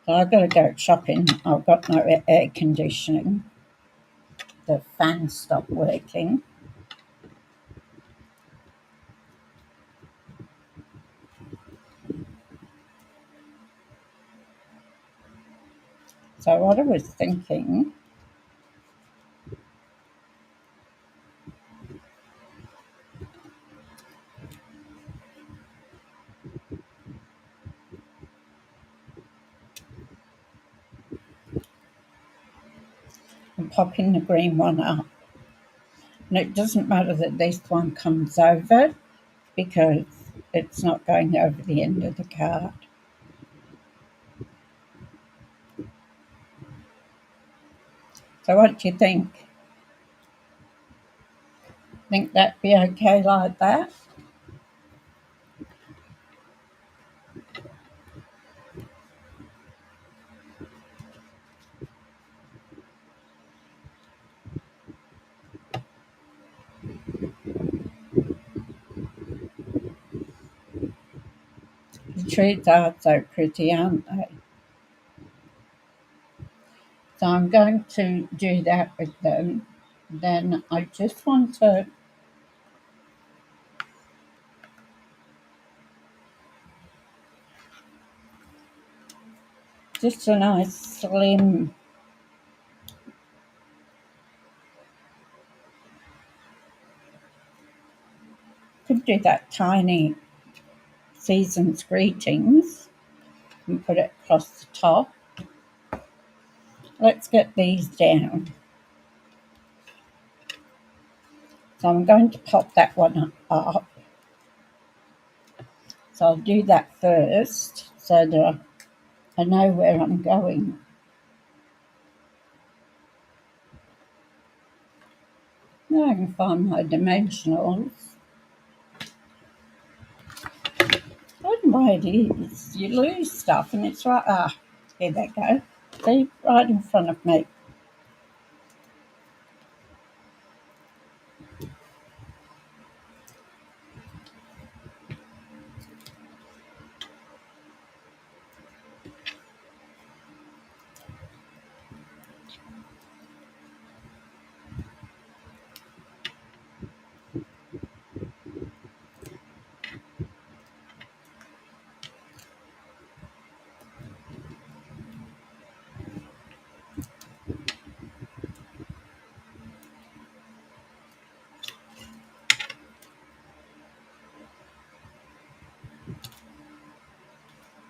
So I've got to go shopping. I've got no air conditioning. The fan stopped working. So what I was thinking, I'm popping the green one up. And it doesn't matter that this one comes over because it's not going over the end of the card. So what do you think? Think that'd be okay like that? The trees are so pretty, aren't they? So I'm going to do that with them. Then I just want to just a nice slim, could do that tiny season's greetings and put it across the top. let's get these down. So I'm going to pop that one up. So I'll do that first so that I know where I'm going. Now I can find my dimensionals. I don't know why it is. You lose stuff and it's right. Here they go. See, right in front of me.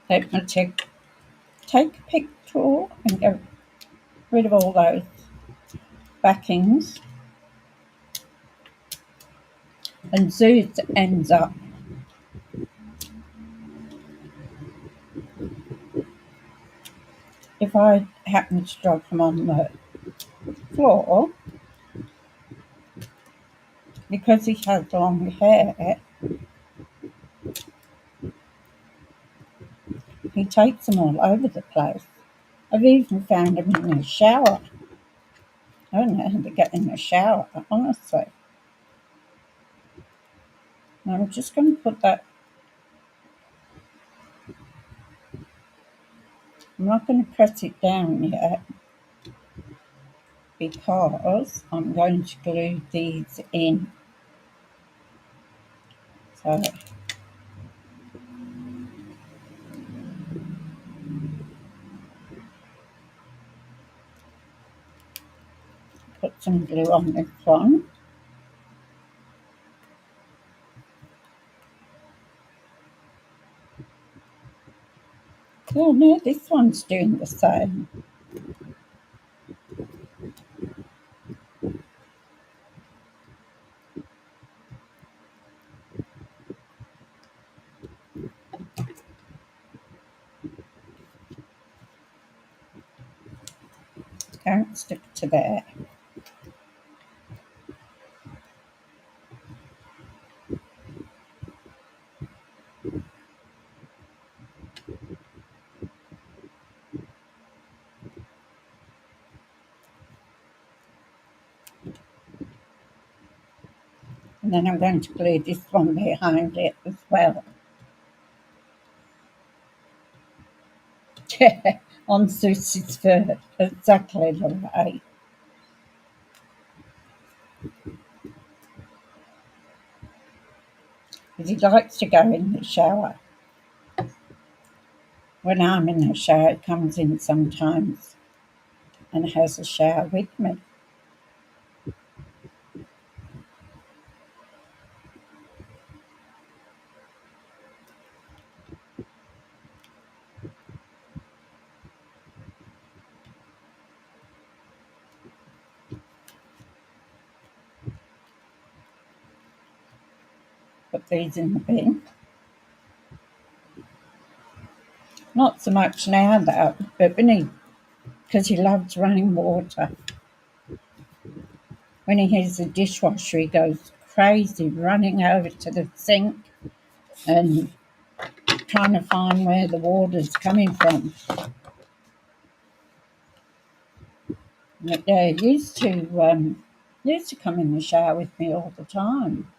Take a pick tool and get rid of all those backings. And Suze ends up if I happen to drop them on the floor, because he has long hair, he takes them all over the place. I've even found him in the shower. I don't know how to get in the shower, honestly. And I'm just going to put that. I'm not going to press it down yet because I'm going to glue these in. So put some glue on this one. Oh no, this one's doing the same. Don't stick to that. And then I'm going to glue this one behind it as well. On Susie's fur, exactly the way. Because he likes to go in the shower. When I'm in the shower, he comes in sometimes and has a shower with me. Put these in the bin. Not so much now though, but because he loves running water. When he hears the dishwasher, he goes crazy, running over to the sink and trying to find where the water's coming from. But yeah, he used to come in the shower with me all the time,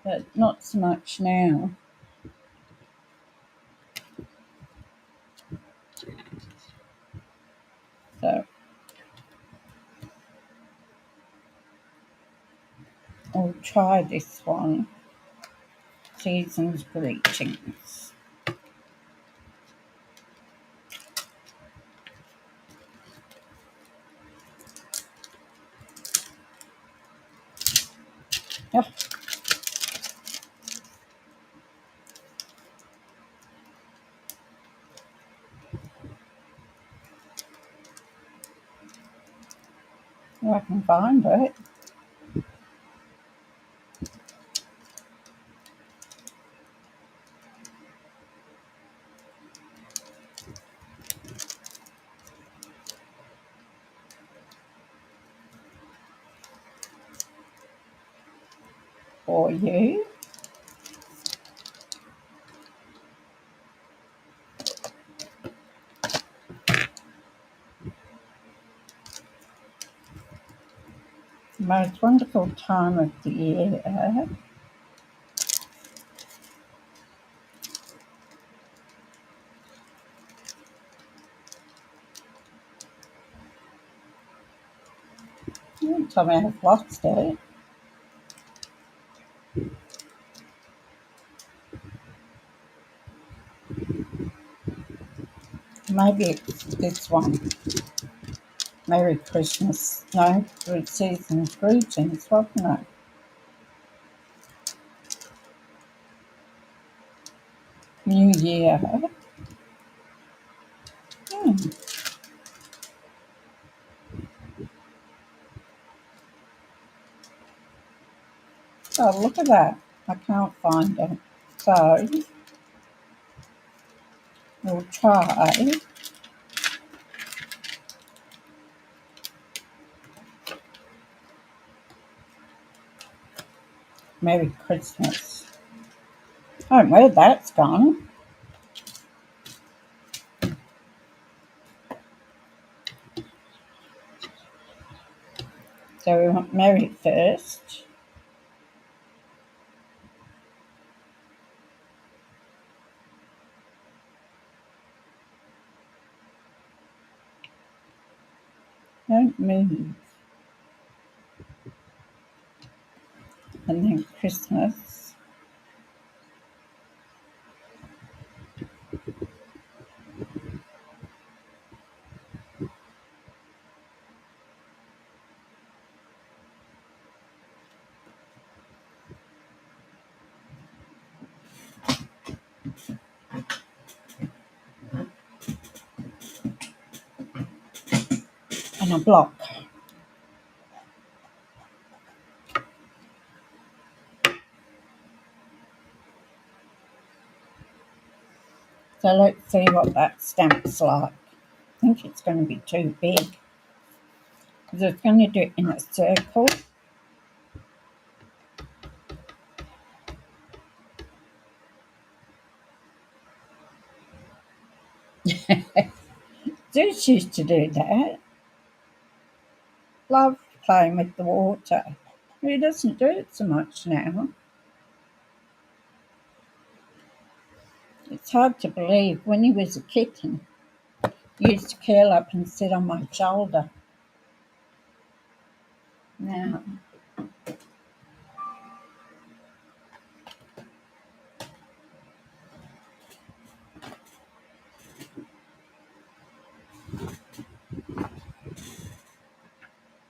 but not so much now. So I'll try this one. Season's Greetings. Oh, If I can find it. For you. The most wonderful time of the year. Tell me I've lost it. Maybe it's this one. Merry Christmas. No, good season greetings, wasn't it? New Year. Oh, look at that. I can't find it. So, we'll try Merry Christmas. Oh, where that's gone. So we want Merry first. Don't move. And then Christmas. And a block. So let's see what that stamp's like. I think it's going to be too big. Because it's going to do it in a circle. Zeus used to do that. Loved playing with the water. He doesn't do it so much now. It's hard to believe. When he was a kitten, he used to curl up and sit on my shoulder. Now,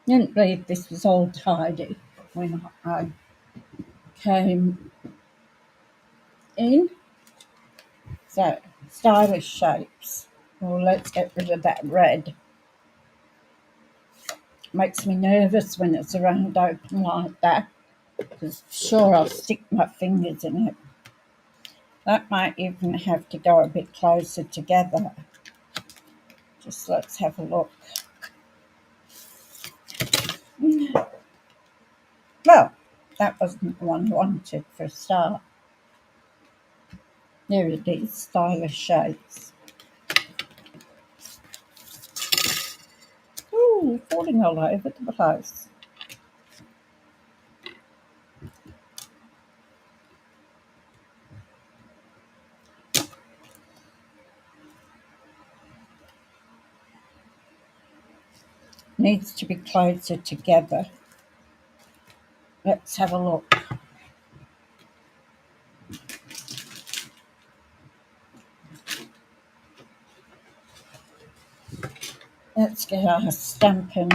I didn't believe this was all tidy when I came in. So, stylish shapes. Well, let's get rid of that red. Makes me nervous when it's around open like that, because sure I'll stick my fingers in it. That might even have to go a bit closer together. Just let's have a look. Well, that wasn't the one I wanted for a start. There it is, stylish shapes. Ooh, falling all over the place. Needs to be closer together. Let's have a look. Let's get our Stampin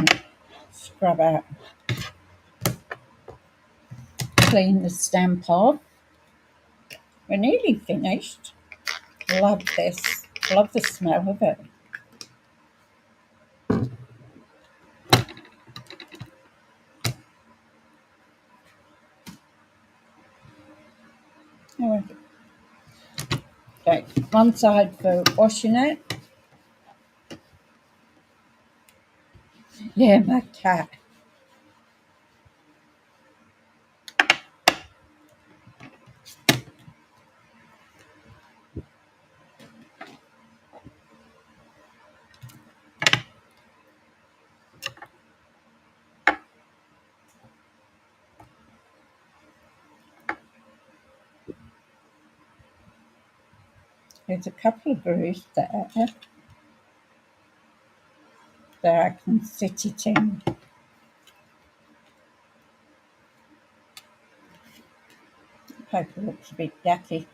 scrub out. Clean the stamp off. We're nearly finished. Love this. Love the smell of it. Oh, okay, one side for washing it. Yeah, my cat. There's a couple of grooves there that I can sit it in. The paper looks a bit yucky.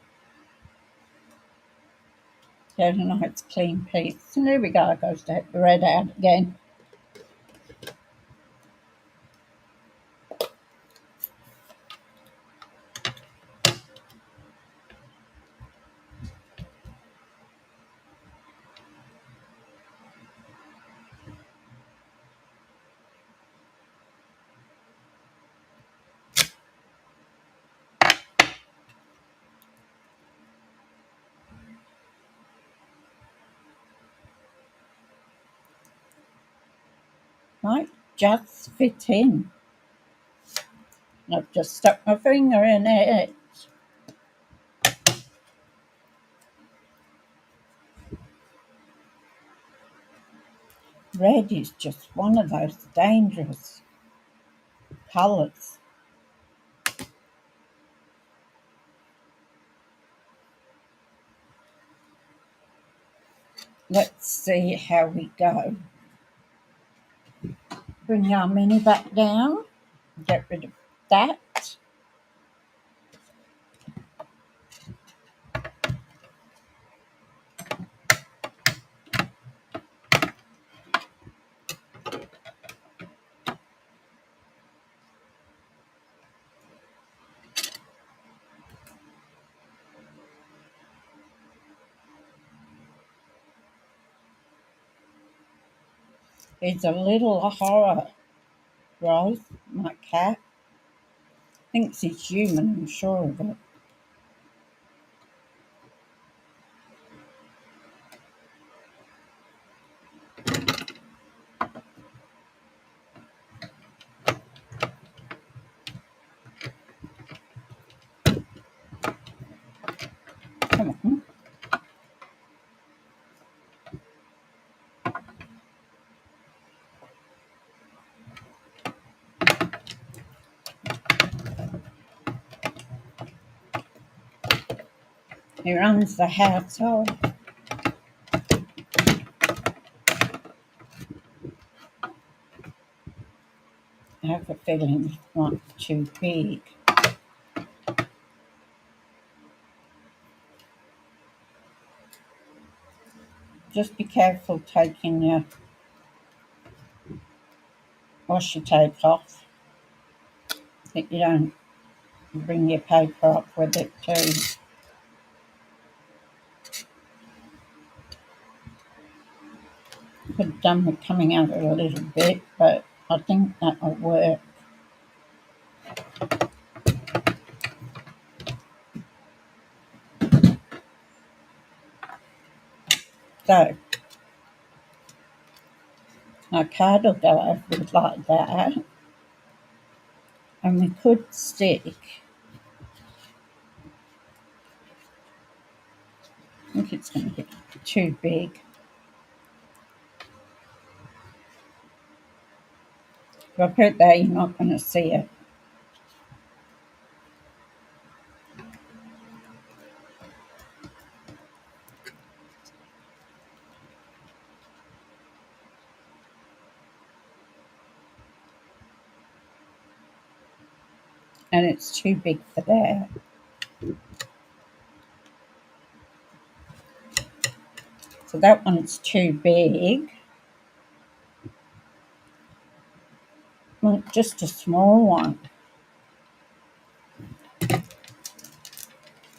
There's a nice clean piece. And there we go, I goes to take the red out again. Might just fit in. I've just stuck my finger in it. Red is just one of those dangerous colours. Let's see how we go. Bring our mini back down. Get rid of that. It's a little horror, Rose, my cat. Thinks he's human, I'm sure of it. Come on. He runs the household. I have a feeling it's not too big. Just be careful taking your washi tape off, that you don't bring your paper up with it too. Could have done with coming out a little bit, but I think that'll work. So, our card will go over like that, and we could stick, I think it's going to be too big. If I put it there, you're not going to see it. And it's too big for there. So that one's too big. Well, just a small one.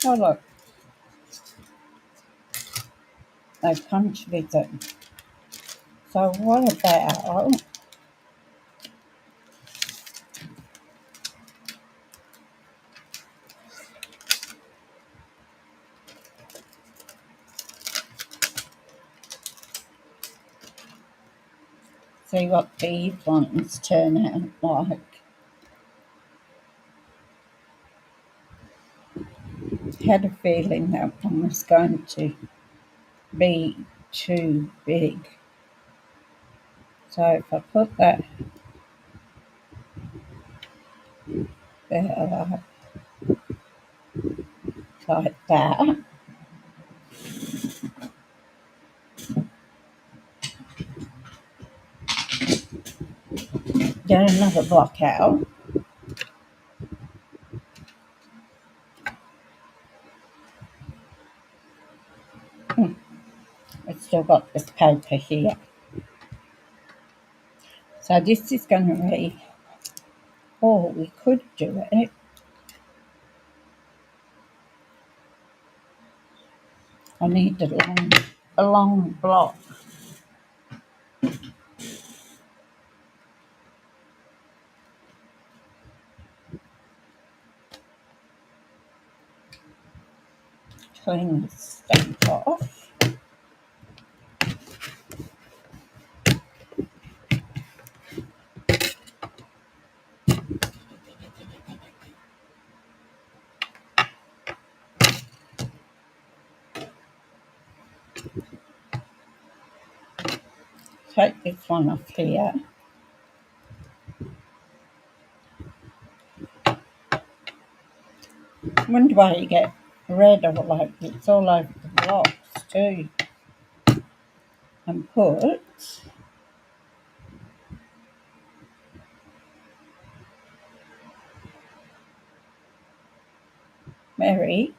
Oh look, they've come to visit. So what about See what these ones turn out like. Had a feeling that one was going to be too big. So if I put that there like that, get another block out, I've still got this paper here. So this is going to be, or we could do it. I need a long block. Clean this stamp off. Take this one off here. I wonder why you get red all over it's all over the blocks too. And put Mary.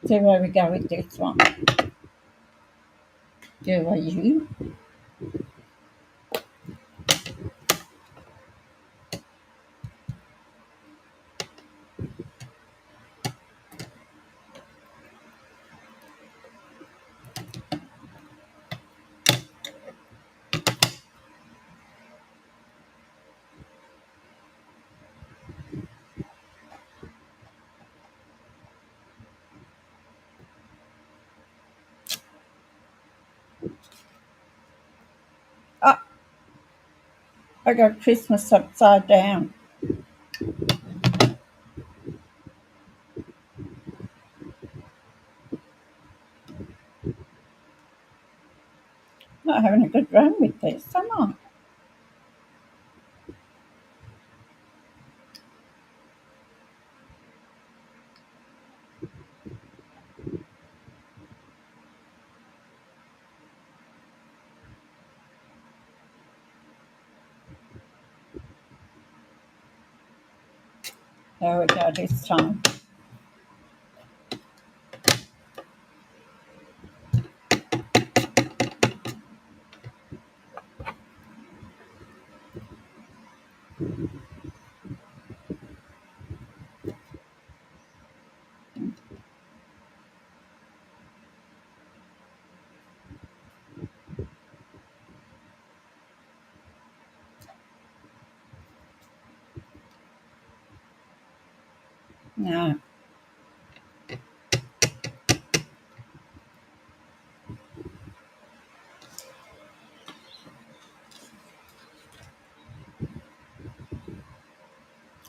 See where we go with this one. Do a U. Ah, I got Christmas upside down. Not having a good run with this, am I? There we go this time. Now,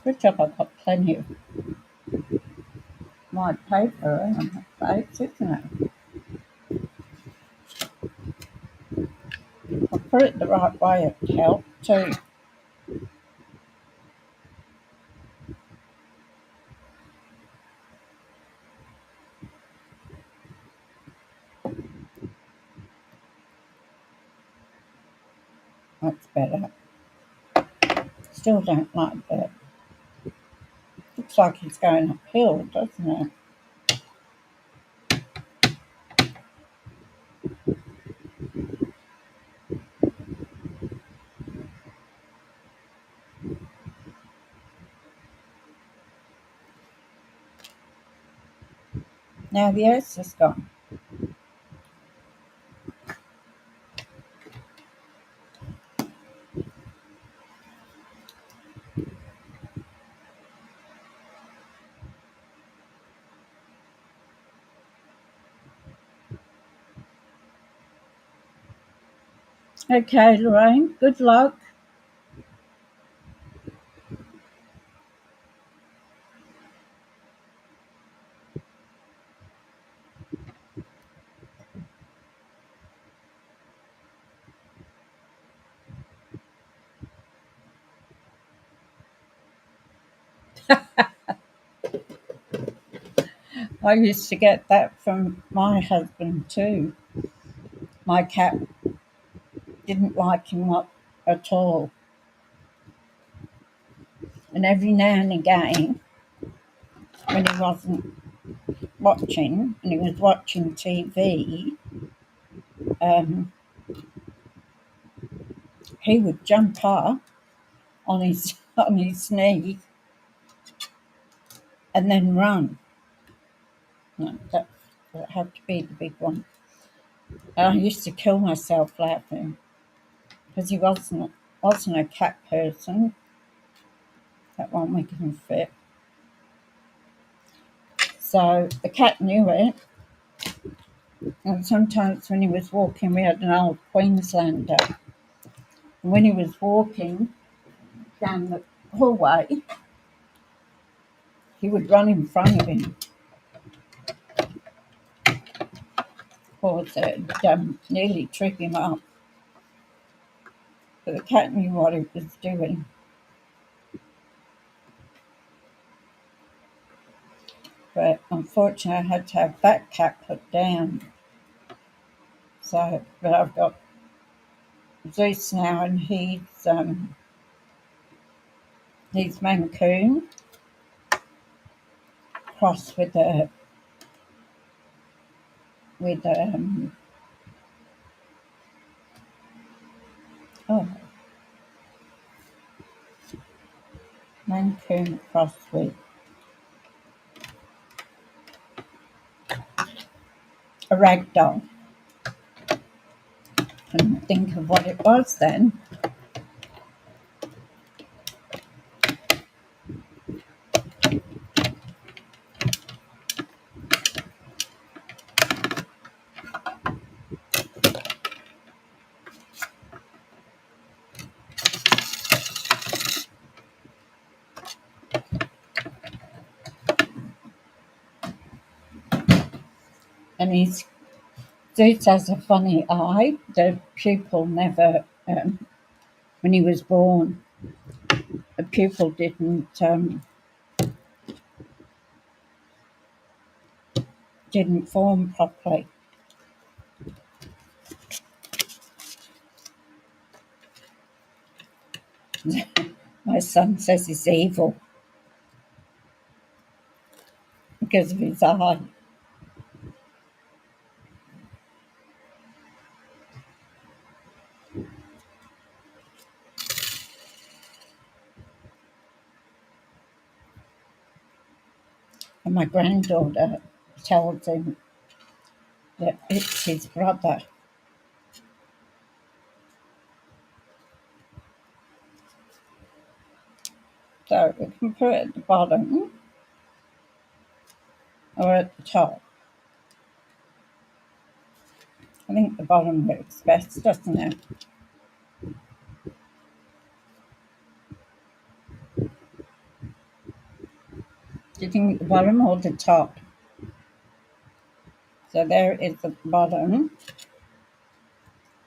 good job I've got plenty of white paper on the face, isn't it? I put it the right way, it helped too. That's better. Still don't like that. Looks like it's going uphill, doesn't it? Now the S is gone. Okay, Lorraine, good luck. I used to get that from my husband too. My cat didn't like him up at all. And every now and again, when he wasn't watching and he was watching TV, um, he would jump up on his on his knee and then run. No, that had to be the big one. And I used to kill myself laughing because he wasn't a cat person. That won't make him fit. So the cat knew it, and sometimes when he was walking, we had an old Queenslander, and when he was walking down the hallway, he would run in front of him. Or it nearly trip him up. But the cat knew what it was doing. But unfortunately, I had to have that cat put down. So, but I've got Zeus now, and he's Mancoon crossed with oh Mancoon crossed with a ragdoll. Couldn't think of what it was then. And Zeus has a funny eye. The pupil never, when he was born, the pupil didn't form properly. My son says he's evil because of his eye. And my granddaughter tells him that it's his brother. So we can put it at the bottom or at the top. I think the bottom looks best, doesn't it? Do you think the bottom or the top? So there is the bottom.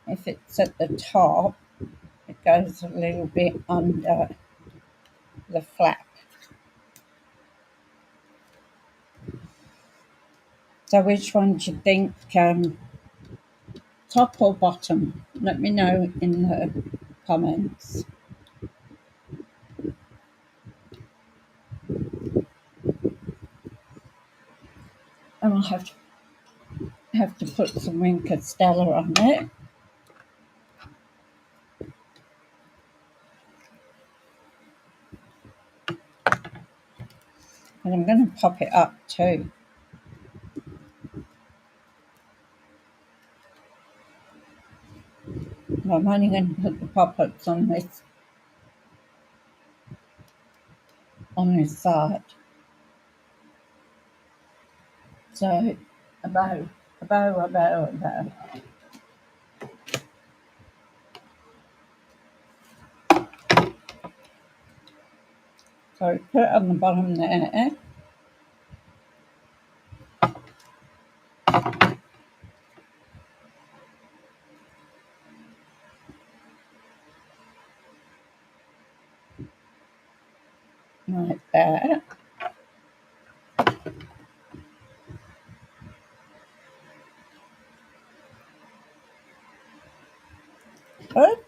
If it's at the top, it goes a little bit under the flap. So which one do you think, top or bottom? Let me know in the comments. And I'll have to put some Winker Stella on it. And I'm going to pop it up too. I'm only going to put the pop-ups on this side. So a bow. So put it on the bottom there. Like that. Good.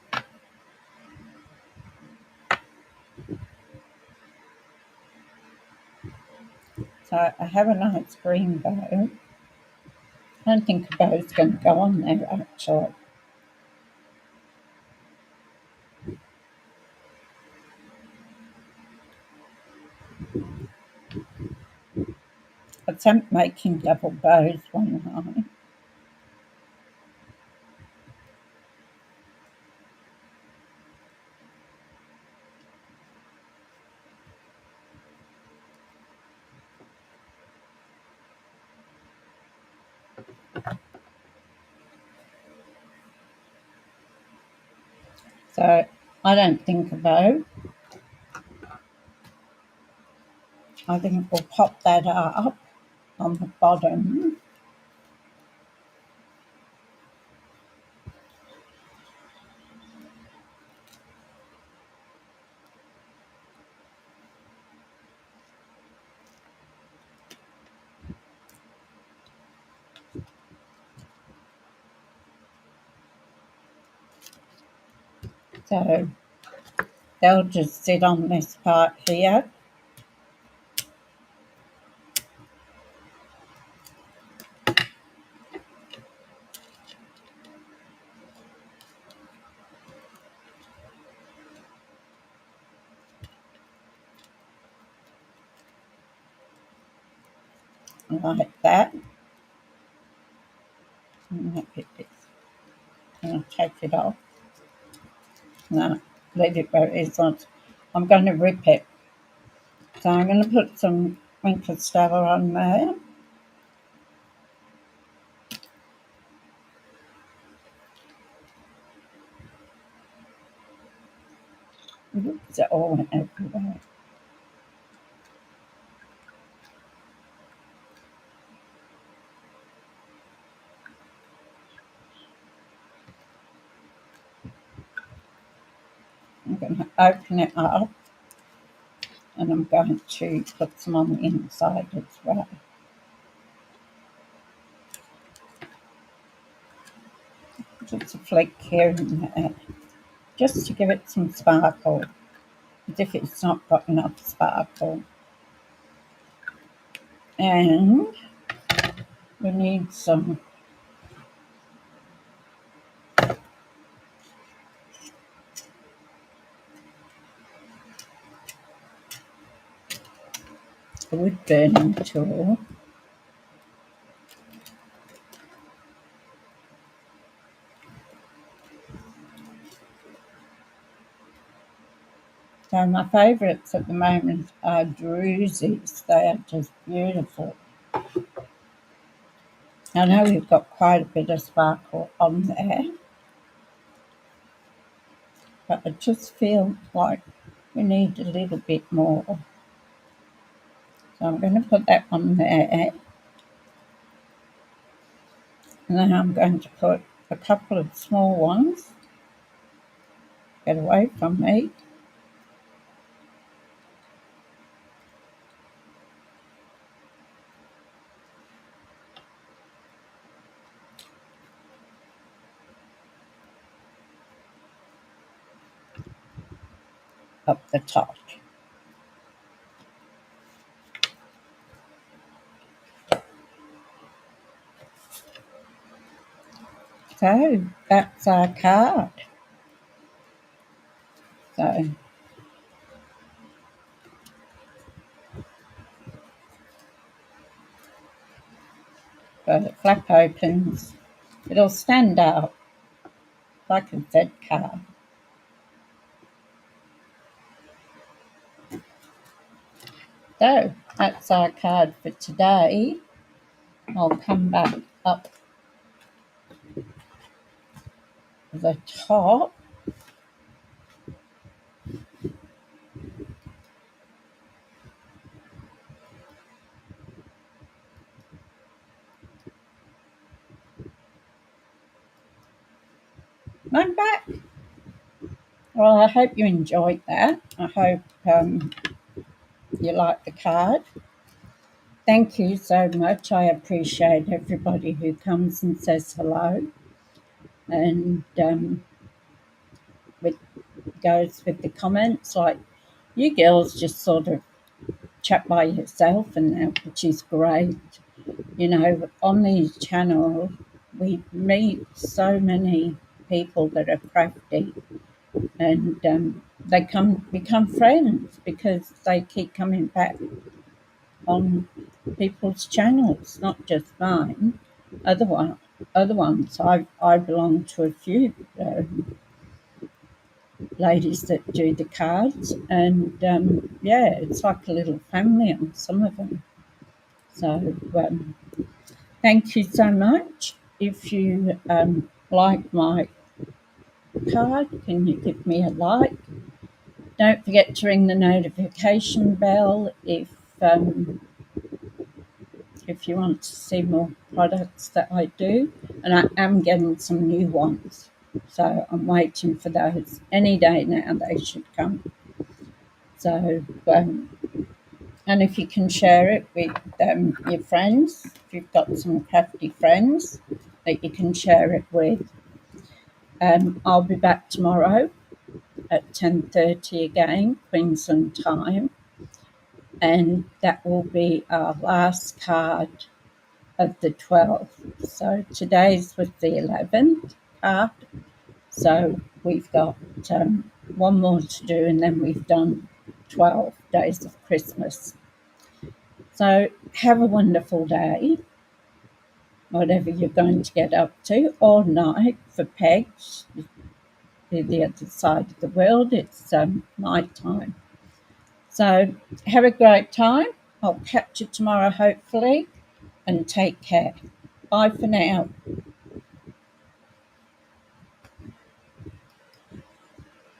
So I have a nice green bow. I don't think a bow's going to go on there actually. I attempt making double bows one night. So I don't think a bow. I think we'll pop that up on the bottom. So they'll just sit on this part here. Like that. And I'll take it off. No, leave it where it is. I'm going to rip it. So I'm going to put some Winkle Stella on there. Oops, it all went everywhere. I'm going to open it up and I'm going to put some on the inside as well. Just a flake here and there, just to give it some sparkle, as if it's not got enough sparkle. And we need some wood burning tool. So my favourites at the moment are drusies. They are just beautiful. I know we've got quite a bit of sparkle on there, but I just feel like we need a little bit more. So I'm going to put that on there. And then I'm going to put a couple of small ones. Get away from me. Up the top. So that's our card. So the flap opens. It'll stand out like a Z card. So that's our card for today. I'll come back up the top. I'm back. Well, I hope you enjoyed that. I hope you like the card. Thank you so much. I appreciate everybody who comes and says hello and with, goes with the comments. Like, you girls just sort of chat by yourself and that, which is great. You know, on these channels, we meet so many people that are crafty and they become friends because they keep coming back on people's channels, not just mine. Other one, other ones. I belong to a few ladies that do the cards, and yeah, it's like a little family on some of them. So thank you so much. If you like my card, can you give me a like? Don't forget to ring the notification bell if you want to see more products that I do, and I am getting some new ones, so I'm waiting for those. Any day now they should come. So, and if you can share it with your friends, if you've got some crafty friends that you can share it with. I'll be back tomorrow at 10:30 again, Queensland time, and that will be our last card of the 12th. So today's was the 11th card. So we've got one more to do, and then we've done 12 days of Christmas. So have a wonderful day, whatever you're going to get up to, or night for Pegs. The other side of the world, it's night time. So have a great time. I'll catch you tomorrow, hopefully, and take care. Bye for now.